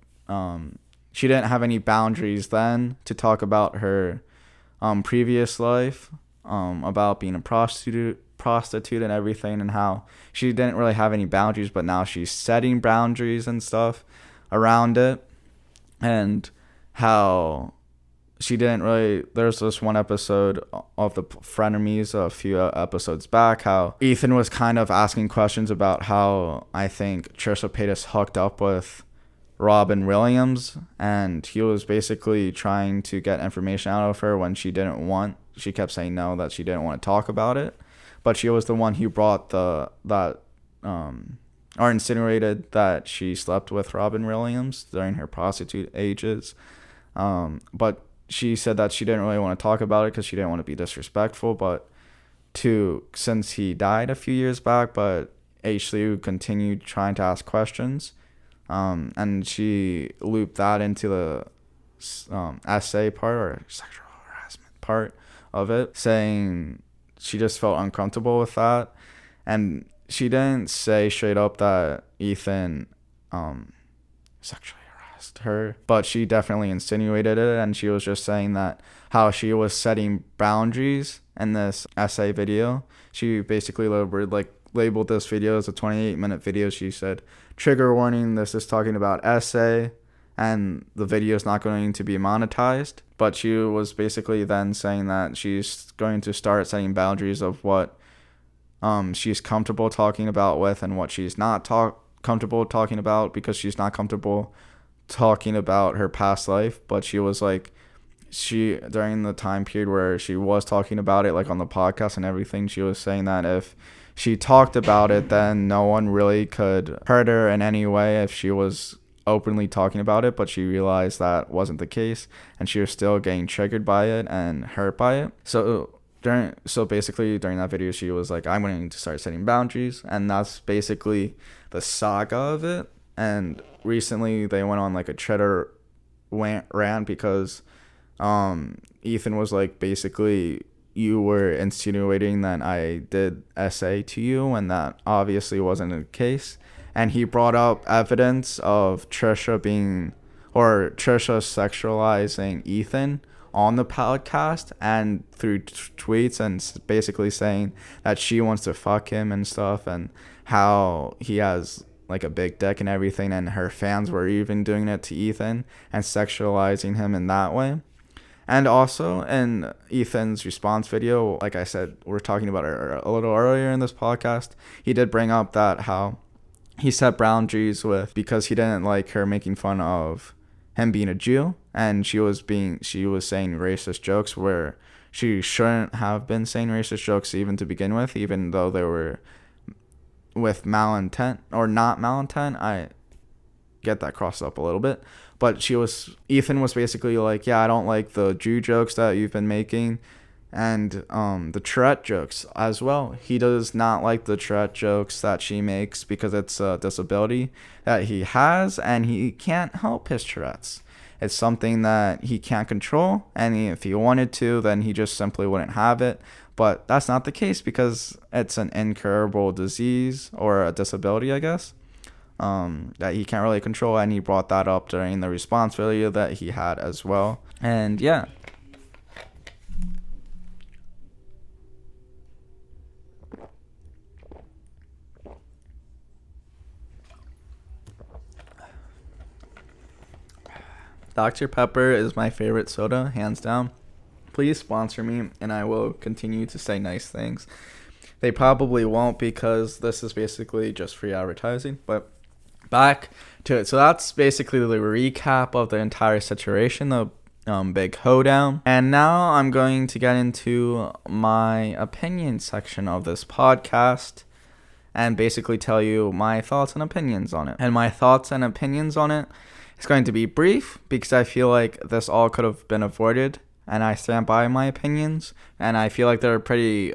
she didn't have any boundaries then to talk about her previous life, about being a prostitute and everything, and how she didn't really have any boundaries, but now she's setting boundaries and stuff around it. And how she didn't really, there's this one episode of the Frenemies a few episodes back, how Ethan was kind of asking questions about how I think Trisha Paytas hooked up with Robin Williams, and he was basically trying to get information out of her when she kept saying no, that she didn't want to talk about it. But she was the one who brought or insinuated that she slept with Robin Williams during her prostitute ages. But she said that she didn't really want to talk about it because she didn't want to be disrespectful. But since he died a few years back, but H. Liu continued trying to ask questions. And she looped that into the essay part, or sexual harassment part of it, saying she just felt uncomfortable with that. And she didn't say straight up that Ethan sexually harassed her, but she definitely insinuated it. And she was just saying that how she was setting boundaries in this essay video. She basically labeled this video as a 28-minute video. She said, trigger warning, this is talking about essay, and the video is not going to be monetized. But she was basically then saying that she's going to start setting boundaries of what she's comfortable talking about with and what she's not comfortable talking about, because she's not comfortable talking about her past life. But she was like, during the time period where she was talking about it, like on the podcast and everything, she was saying that if she talked about it, then no one really could hurt her in any way if she was openly talking about it. But she realized that wasn't the case, and she was still getting triggered by it and hurt by it. So basically during that video, she was like, I'm going to start setting boundaries. And that's basically the saga of it. And recently they went on like a Twitter rant, because Ethan was like, basically, you were insinuating that I did essay to you, and that obviously wasn't the case. And he brought up evidence of Trisha sexualizing Ethan on the podcast and through tweets, and basically saying that she wants to fuck him and stuff, and how he has like a big dick and everything, and her fans were even doing it to Ethan and sexualizing him in that way. And also in Ethan's response video, like I said, we're talking about it a little earlier in this podcast, he did bring up that how he set boundaries with, because he didn't like her making fun of him being a Jew, and she was saying racist jokes where she shouldn't have been saying racist jokes even to begin with, even though they were with malintent or not malintent. I get that crossed up a little bit, but Ethan was basically like, yeah, I don't like the Jew jokes that you've been making, and the Tourette jokes as well. He does not like the Tourette jokes that she makes because it's a disability that he has, and he can't help his Tourette's. It's something that he can't control, and if he wanted to, then he just simply wouldn't have it. But that's not the case because it's an incurable disease or a disability, I guess, that he can't really control, and he brought that up during the response video that he had as well. And yeah. Dr. Pepper is my favorite soda, hands down. Please sponsor me, and I will continue to say nice things. They probably won't because this is basically just free advertising, but back to it. So that's basically the recap of the entire situation, the big hoedown. And now I'm going to get into my opinion section of this podcast and basically tell you my thoughts and opinions on it. And my thoughts and opinions on it is going to be brief because I feel like this all could have been avoided, and I stand by my opinions, and I feel like they're pretty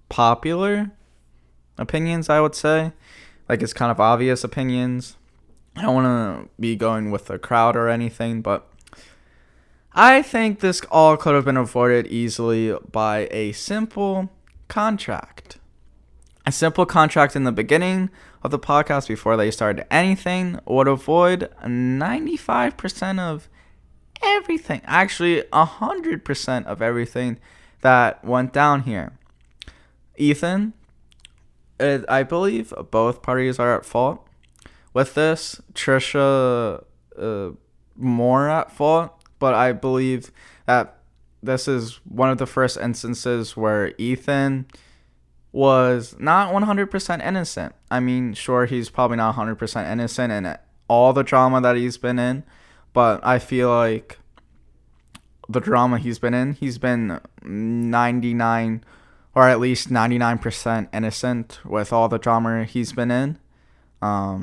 popular opinions, I would say. Like, it's kind of obvious opinions. I don't want to be going with the crowd or anything, but I think this all could have been avoided easily by a simple contract. A simple contract in the beginning of the podcast before they started anything would avoid 95% of everything. Actually, 100% of everything that went down here. Ethan, I believe both parties are at fault with this. Trisha more at fault, but I believe that this is one of the first instances where Ethan was not 100% innocent. I mean, sure, he's probably not 100% innocent in all the drama that he's been in, but I feel like the drama he's been 99 or at least 99% innocent with all the drama he's been in. I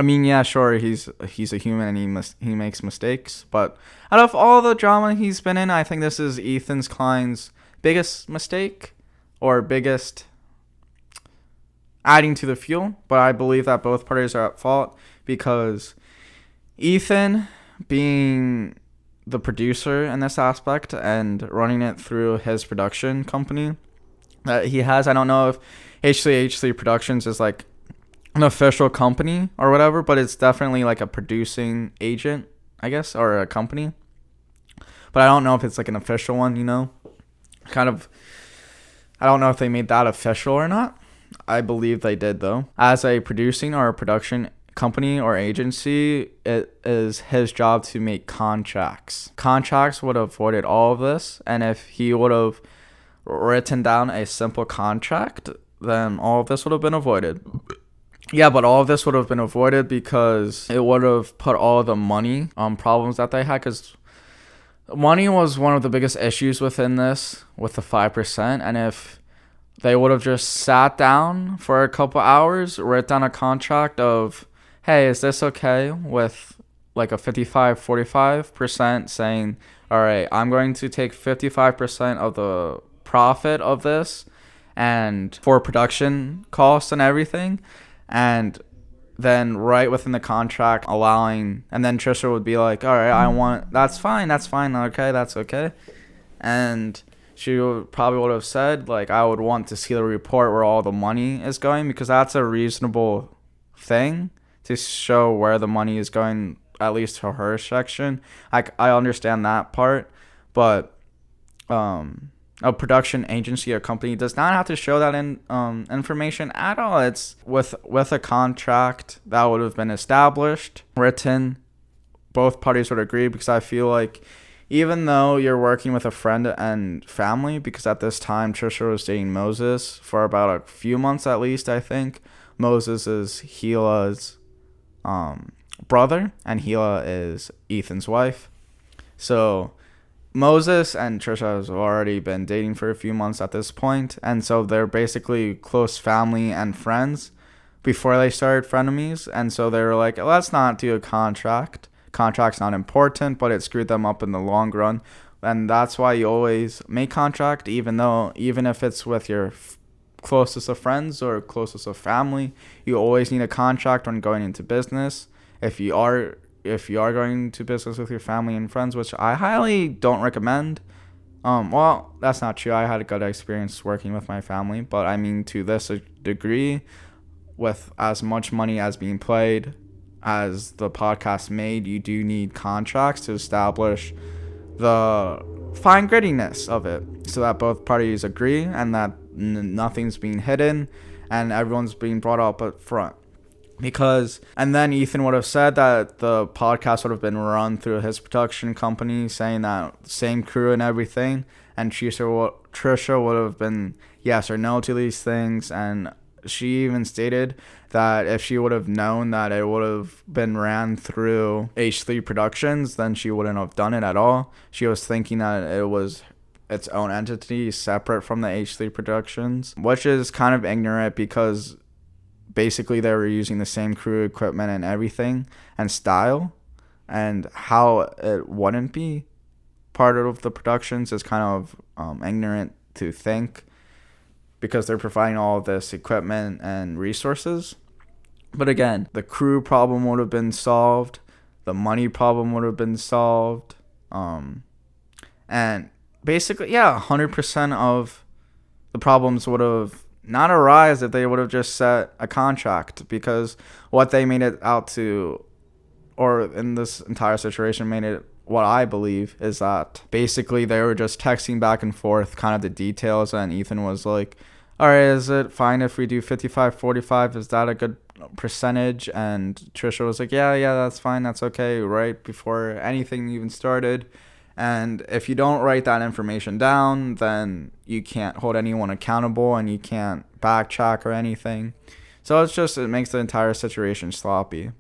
mean, yeah, sure, he's a human and he makes mistakes, but out of all the drama he's been in, I think this is Ethan's Klein's biggest mistake, or biggest adding to the fuel. But I believe that both parties are at fault because Ethan, being the producer in this aspect and running it through his production company that he has, I don't know if H3H3 Productions is like an official company or whatever, but it's definitely like a producing agent, I guess, or a company. But I don't know if it's like an official one, you know? I don't know if they made that official or not. I believe they did, though. As a producing or a production company or agency, it is his job to make contracts. Contracts would have avoided all of this, and if he would have written down a simple contract, then all of this would have been avoided. Yeah, but all of this would have been avoided because it would have put all the money problems that they had, because money was one of the biggest issues within this with the 5%. And if they would have just sat down for a couple hours, write down a contract of, hey, is this okay, with like a 55-45% saying, all right, I'm going to take 55% of the profit of this and for production costs and everything, and then right within the contract allowing, and then Trisha would be like, all right, that's fine, okay, that's okay. And she probably would have said, like, I would want to see the report where all the money is going, because that's a reasonable thing to show where the money is going, at least to her section. I understand that part, but a production agency or company does not have to show that information at all. It's with a contract that would have been established, written both parties would agree, because I feel like even though you're working with a friend and family, because at this time Trisha was dating Moses for about a few months at least, I think. Moses is Gila's brother, and Gila is Ethan's wife. So Moses and Trisha have already been dating for a few months at this point, and so they're basically close family and friends before they started Frenemies, and so they were like, let's not do a contract. Contract's not important, but it screwed them up in the long run, and that's why you always make contract, even if it's with your closest of friends or closest of family. You always need a contract when going into business. If you are going to business with your family and friends, which I highly don't recommend. Well, that's not true. I had a good experience working with my family, but I mean, to this degree, with as much money as being played as the podcast made, you do need contracts to establish the fine grittiness of it, so that both parties agree and that nothing's being hidden and everyone's being brought up front. And then Ethan would have said that the podcast would have been run through his production company, saying that same crew and everything, and Trisha would have been yes or no to these things, and she even stated that if she would have known that it would have been ran through H3 Productions, then she wouldn't have done it at all. She was thinking that it was its own entity separate from the H3 Productions, which is kind of ignorant, because basically they were using the same crew, equipment, and everything, and style, and how it wouldn't be part of the productions is kind of ignorant to think, because they're providing all of this equipment and resources. But again, the crew problem would have been solved, the money problem would have been solved, and basically, 100% of the problems would have not arise if they would have just set a contract, because what they made it out to, or in this entire situation made it, what I believe is that basically they were just texting back and forth kind of the details, and Ethan was like, all right, is it fine if we do 55-45? Is that a good percentage? And Trisha was like, yeah, that's fine, that's okay, right before anything even started. And if you don't write that information down, then you can't hold anyone accountable, and you can't backtrack or anything. So it makes the entire situation sloppy.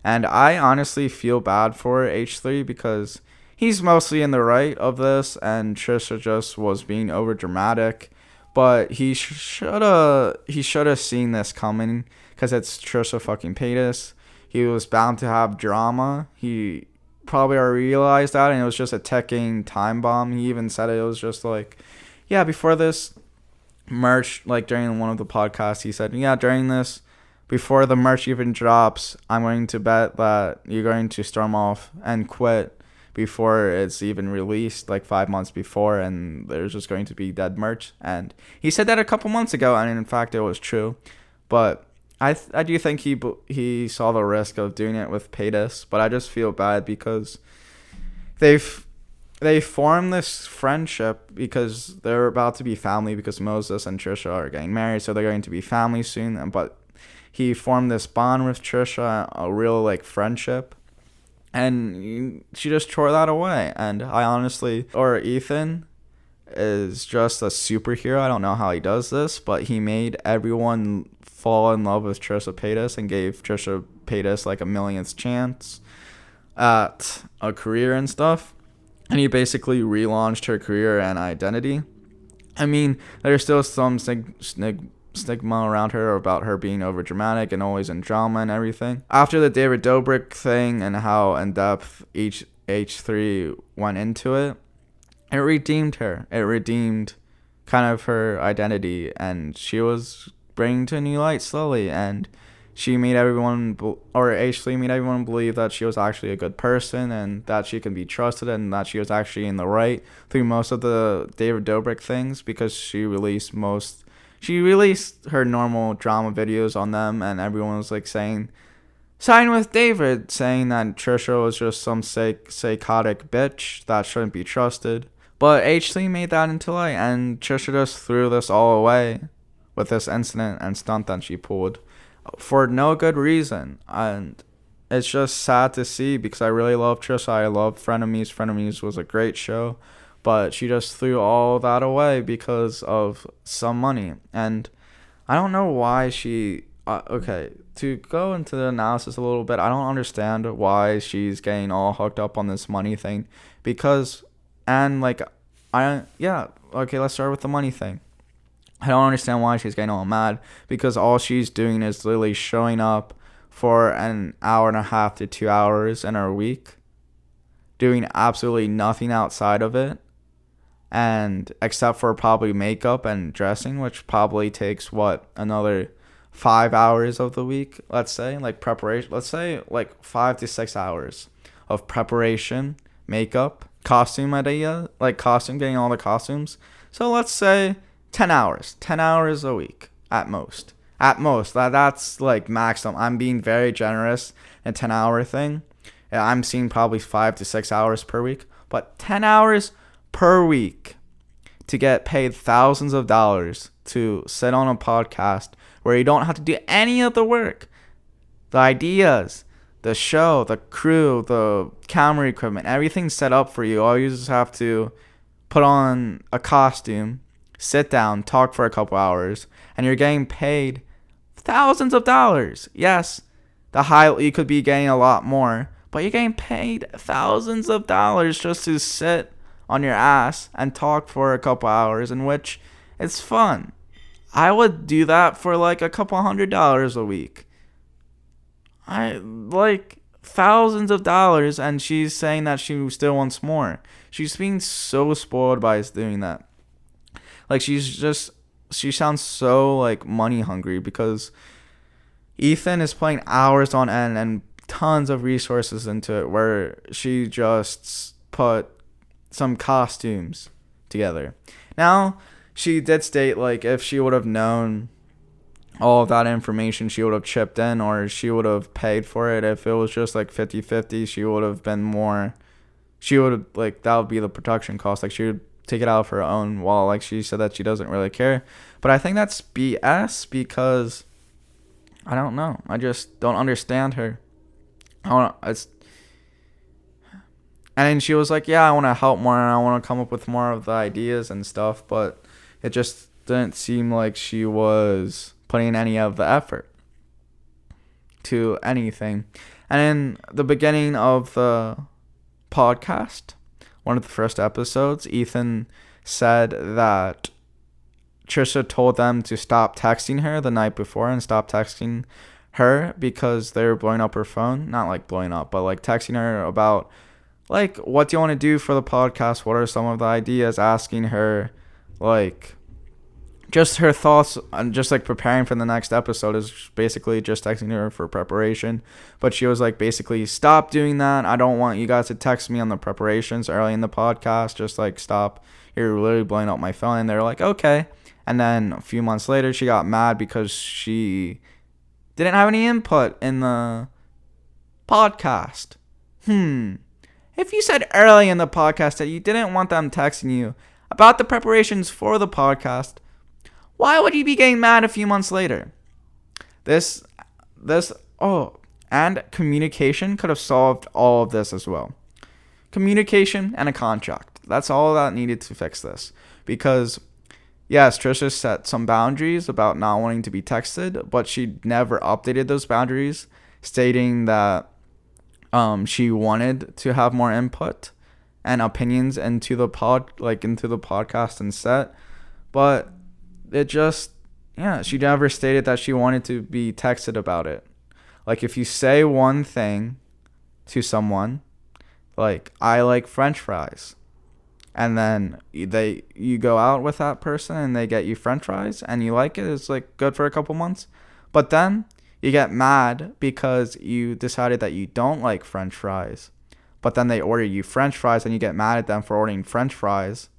And I honestly feel bad for H3, because he's mostly in the right of this, and Trisha just was being over dramatic. But he should have seen this coming, because it's Trisha fucking Paytas. He was bound to have drama. He probably already realized that, and it was just a ticking time bomb. He even said it was just like, before this merch, like during one of the podcasts, he said, during this, before the merch even drops, I'm going to bet that you're going to storm off and quit before it's even released, like 5 months before, and there's just going to be dead merch. And he said that a couple months ago, and in fact it was true. But I do think he saw the risk of doing it with Paytas, but I just feel bad, because they formed this friendship because they're about to be family, because Moses and Trisha are getting married, so they're going to be family soon. But he formed this bond with Trisha, a real like friendship, and she just tore that away. And Ethan is just a superhero. I don't know how he does this, but he made everyone fall in love with Trisha Paytas and gave Trisha Paytas like a millionth chance at a career and stuff. And he basically relaunched her career and identity. I mean, there's still some stigma around her about her being over dramatic and always in drama and everything. After the David Dobrik thing and how in depth each H3 went into it, it redeemed her. It redeemed kind of her identity, and she was bringing to a new light slowly, and she made everyone, H3 made everyone believe that she was actually a good person, and that she can be trusted, and that she was actually in the right through most of the David Dobrik things, because she released her normal drama videos on them, and everyone was like saying, sign with David, saying that Trisha was just some psychotic bitch that shouldn't be trusted. But H3 made that into light, and Trisha just threw this all away with this incident and stunt that she pulled for no good reason. And it's just sad to see because I really love Trisha. I love Frenemies. Frenemies was a great show, but she just threw all that away because of some money. And I don't know why she. Okay, to go into the analysis a little bit, I don't understand why she's getting all hooked up on this money thing, because, and like, okay, let's start with the money thing. I don't understand why she's getting all mad, because all she's doing is literally showing up for an hour and a half to 2 hours in her week, doing absolutely nothing outside of it, and except for probably makeup and dressing, which probably takes another 5 hours of the week, let's say, like preparation, let's say like 5 to 6 hours of preparation, makeup, costume idea, like costume, getting all the costumes. So let's say 10 hours a week at most. That's like maximum. I'm being very generous. A 10-hour thing, I'm seeing probably 5 to 6 hours per week, but 10 hours per week to get paid thousands of dollars to sit on a podcast where you don't have to do any of the work. The ideas, the show, the crew, the camera equipment, everything's set up for you. All you just have to put on a costume, sit down, talk for a couple hours, and you're getting paid thousands of dollars. Yes, you could be getting a lot more, but you're getting paid thousands of dollars just to sit on your ass and talk for a couple hours, in which it's fun. I would do that for like a couple $100 a week. I like thousands of dollars, and she's saying that she still wants more. She's being so spoiled by us doing that. Like she sounds so like money hungry, because Ethan is putting hours on end and tons of resources into it, where she just put some costumes together. Now, she did state, like, if she would have known all of that information, she would have chipped in, or she would have paid for it. If it was just like 50-50, she would have been more, she would have, like, that would be the production cost. Like, she would take it out of her own wall. Like, she said that she doesn't really care. But I think that's BS, because I don't know. I just don't understand her. And then she was like, yeah, I want to help more, and I want to come up with more of the ideas and stuff, but it just didn't seem like she was putting any of the effort to anything. And in the beginning of the podcast, one of the first episodes, Ethan said that Trisha told them to stop texting her the night before and stop texting her because they were blowing up her phone. Not like blowing up, but like texting her about, like, what do you want to do for the podcast? What are some of the ideas? Asking her, like, just her thoughts on just, like, preparing for the next episode is basically just texting her for preparation. But she was, like, basically, stop doing that. I don't want you guys to text me on the preparations early in the podcast. Just, like, stop. You're literally blowing up my phone. And they're like, okay. And then a few months later, she got mad because she didn't have any input in the podcast. If you said early in the podcast that you didn't want them texting you about the preparations for the podcast, why would you be getting mad a few months later? And communication could have solved all of this as well. Communication and a contract. That's all that needed to fix this. Because, yes, Trisha set some boundaries about not wanting to be texted, but she never updated those boundaries, stating that she wanted to have more input and opinions into the podcast and set, but it just, she never stated that she wanted to be texted about it. Like, if you say one thing to someone, like, I like French fries, and then you go out with that person and they get you French fries and you like it, it's like good for a couple months, but then you get mad because you decided that you don't like French fries, but then they order you French fries and you get mad at them for ordering French fries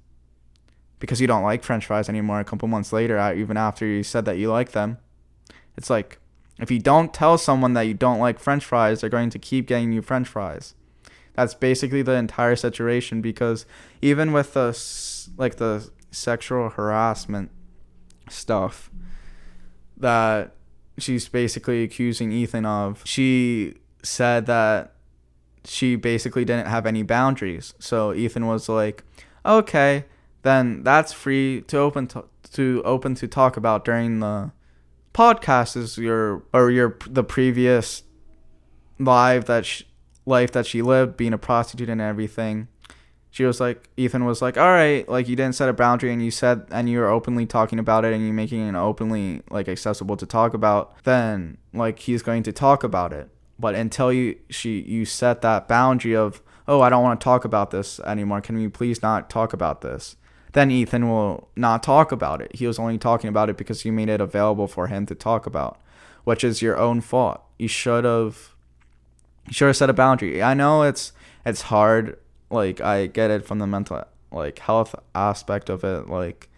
because you don't like French fries anymore a couple months later, even after you said that you like them. It's like, if you don't tell someone that you don't like French fries, they're going to keep getting you French fries. That's basically the entire situation, because even with the sexual harassment stuff that she's basically accusing Ethan of, she said that she basically didn't have any boundaries. So Ethan was like, okay, then that's free to open to talk about during the podcast is the previous life that she lived, being a prostitute and everything. Ethan was like, all right, like, you didn't set a boundary, and you were openly talking about it, and you're making it openly, like, accessible to talk about, then, like, he's going to talk about it. But until you set that boundary of, oh, I don't want to talk about this anymore, can we please not talk about this? Then Ethan will not talk about it. He was only talking about it because you made it available for him to talk about, which is your own fault. You should have set a boundary. I know it's hard. Like, I get it from the mental, like, health aspect of it. Like,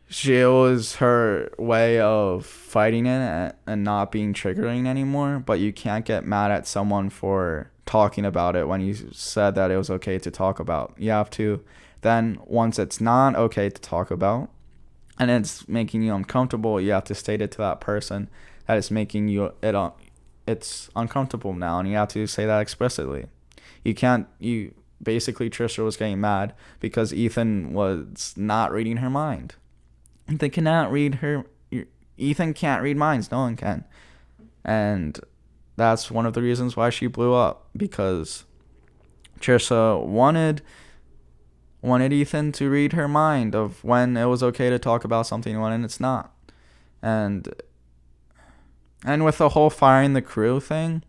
it was her way of fighting it and not being triggering anymore. But you can't get mad at someone for talking about it when you said that it was okay to talk about. You have to then, once it's not okay to talk about and it's making you uncomfortable, you have to state it to that person that it's making it's uncomfortable now, and you have to say that explicitly. Basically, Trisha was getting mad because Ethan was not reading her mind. Ethan can't read minds. No one can. And that's one of the reasons why she blew up, because Trisha wanted Ethan to read her mind of when it was okay to talk about something and when it's not. And with the whole firing the crew thing,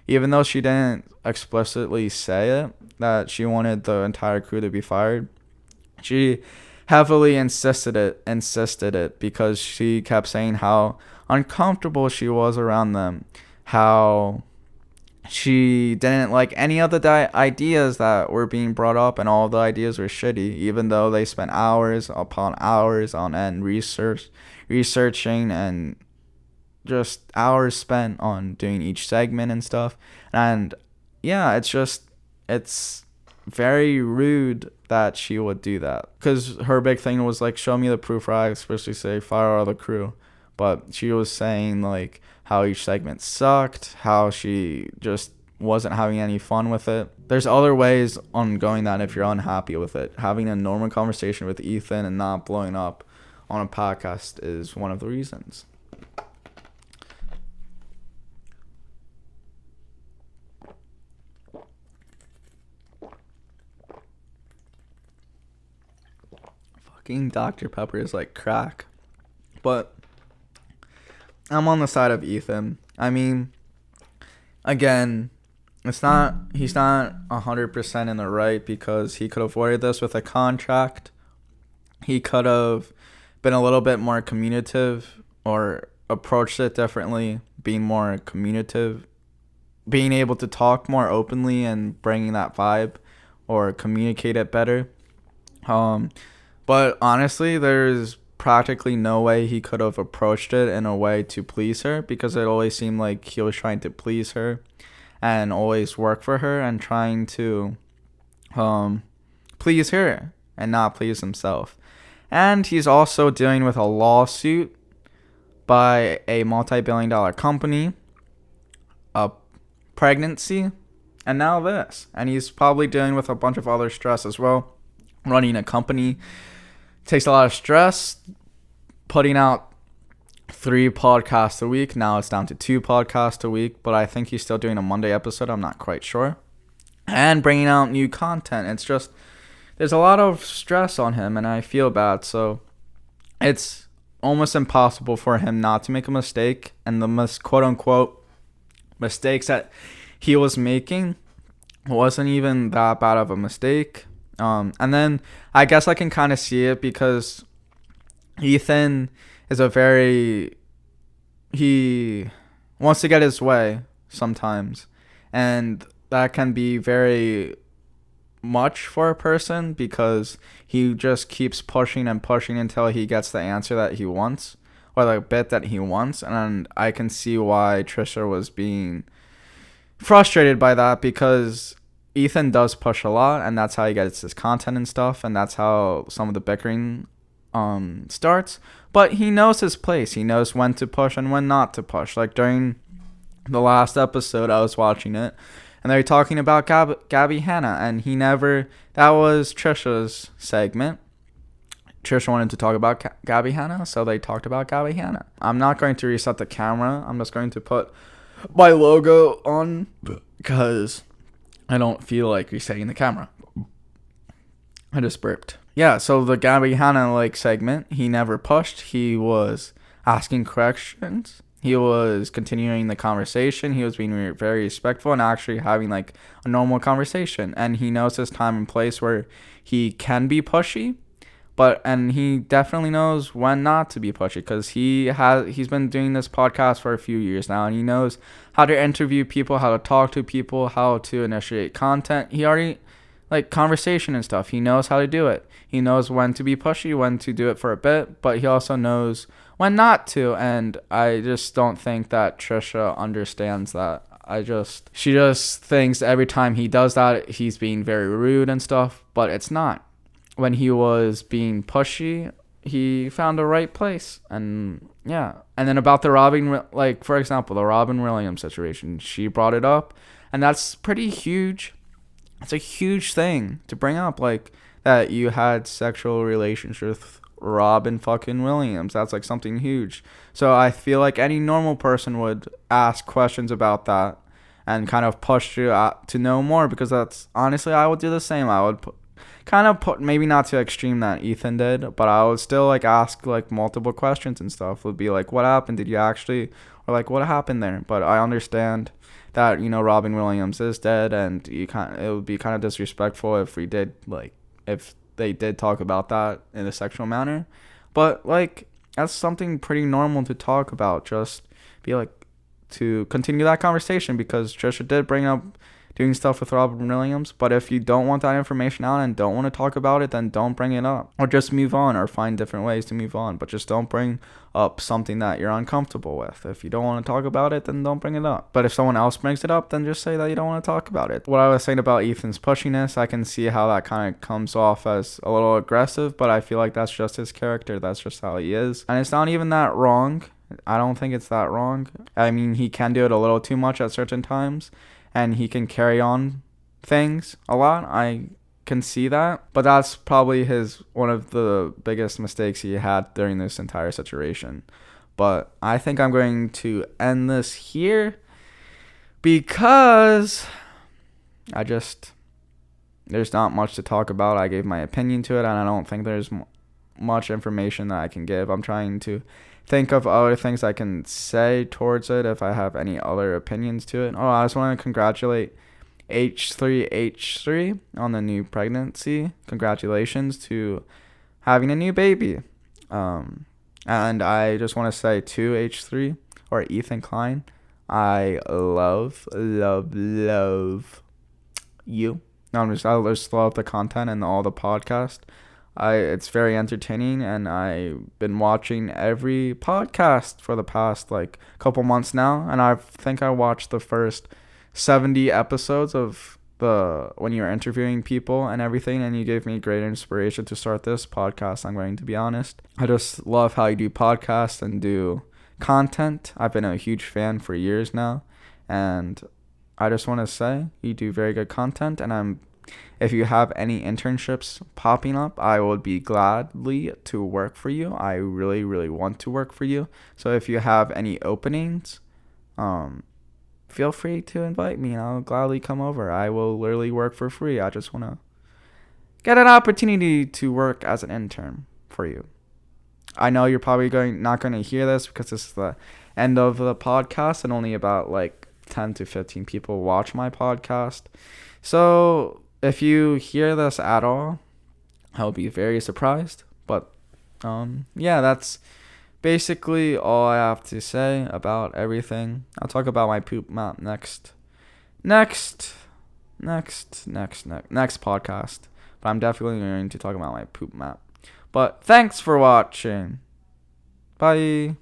even though she didn't explicitly say it, that she wanted the entire crew to be fired, she heavily insisted it because she kept saying how uncomfortable she was around them, how she didn't like any of the ideas that were being brought up, and all the ideas were shitty, even though they spent hours upon hours on end researching and just hours spent on doing each segment and stuff. And yeah, it's very rude that she would do that, because her big thing was like, show me the proof where I especially say fire all the crew. But she was saying like how each segment sucked, how she just wasn't having any fun with it. There's other ways on going that if you're unhappy with it. Having a normal conversation with Ethan and not blowing up on a podcast is one of the reasons. Fucking Dr. Pepper is like crack. But I'm on the side of Ethan. I mean, again, he's not 100% in the right, because he could have avoided this with a contract. He could have been a little bit more communicative or approached it differently, being more communicative, being able to talk more openly and bringing that vibe or communicate it better. But honestly, there's practically no way he could have approached it in a way to please her, because it always seemed like he was trying to please her and always work for her and trying to please her and not please himself. And he's also dealing with a lawsuit by a multi-billion-dollar company, a pregnancy, and now this. And he's probably dealing with a bunch of other stress as well. Running a company takes a lot of stress. Putting out 3 podcasts a week. Now it's down to 2 podcasts a week, but I think he's still doing a Monday episode. I'm not quite sure. And bringing out new content. It's just, there's a lot of stress on him, and I feel bad. So it's almost impossible for him not to make a mistake. And the quote unquote mistakes that he was making wasn't even that bad of a mistake. And then I guess I can kind of see it, because Ethan is he wants to get his way sometimes, and that can be very much for a person, because he just keeps pushing and pushing until he gets the answer that he wants, or the bit that he wants. And I can see why Trisha was being frustrated by that, because Ethan does push a lot, and that's how he gets his content and stuff, and that's how some of the bickering starts. But he knows his place. He knows when to push and when not to push. Like during the last episode, I was watching it, and they were talking about Gabby Hanna, and that was Trisha's segment. Trisha wanted to talk about Gabby Hanna, so they talked about Gabby Hanna. I'm not going to reset the camera. I'm just going to put my logo on because I don't feel like resetting the camera. I just burped. Yeah, so the Gabby Hanna segment, he never pushed. He was asking questions. He was continuing the conversation. He was being very respectful and actually having a normal conversation. And he knows his time and place where he can be pushy, and he definitely knows when not to be pushy, because he's been doing this podcast for a few years now, and he knows how to interview people, how to talk to people, how to initiate content. He already conversation and stuff. He knows how to do it. He knows when to be pushy, when to do it for a bit, but he also knows when not to. And I just don't think that Trisha understands that. She just thinks every time he does that, he's being very rude and stuff, but it's not. When he was being pushy, he found the right place. And yeah. And then about the Robin, for example, the Robin Williams situation, she brought it up, and that's pretty huge. It's a huge thing to bring up, that you had sexual relations with Robin fucking Williams. That's something huge. So I feel like any normal person would ask questions about that and kind of push you out to know more, because that's honestly, I would do the same. I would put maybe not to extreme that Ethan did, but I would still ask multiple questions and stuff. Would be what happened? Did you actually, or what happened there? But I understand that Robin Williams is dead, and it would be kind of disrespectful if if they did talk about that in a sexual manner. But that's something pretty normal to talk about. Just be to continue that conversation, because Trisha did bring up doing stuff with Robin Williams. But if you don't want that information out and don't want to talk about it, then don't bring it up, or just move on, or find different ways to move on. But just don't bring up something that you're uncomfortable with. If you don't want to talk about it, then don't bring it up. But if someone else brings it up, then just say that you don't want to talk about it. What I was saying about Ethan's pushiness, I can see how that kind of comes off as a little aggressive, but I feel like that's just his character. That's just how he is. And it's not even that wrong. I don't think it's that wrong. I mean, he can do it a little too much at certain times, and he can carry on things a lot. I can see that, but that's probably one of the biggest mistakes he had during this entire situation. But I think I'm going to end this here, because there's not much to talk about. I gave my opinion to it, and I don't think there's much information that I can give. I'm trying to think of other things I can say towards it if I have any other opinions to it. I just want to congratulate H3H3 on the new pregnancy. Congratulations to having a new baby. And I just want to say to H3, or Ethan Klein, I love you. I just love the content and all the podcast. It's very entertaining, and I've been watching every podcast for the past couple months now, and I think I watched the first 70 episodes of when you were interviewing people and everything, and you gave me great inspiration to start this podcast. I'm going to be honest. I just love how you do podcasts and do content. I've been a huge fan for years now, and I just want to say you do very good content, and if you have any internships popping up, I would be gladly to work for you. I really, really want to work for you. So if you have any openings, feel free to invite me, and I'll gladly come over. I will literally work for free. I just want to get an opportunity to work as an intern for you. I know you're probably not going to hear this, because this is the end of the podcast, and only about 10 to 15 people watch my podcast. So if you hear this at all, I'll be very surprised. But yeah, that's basically all I have to say about everything. I'll talk about my poop map next podcast. But I'm definitely going to talk about my poop map. But thanks for watching. Bye.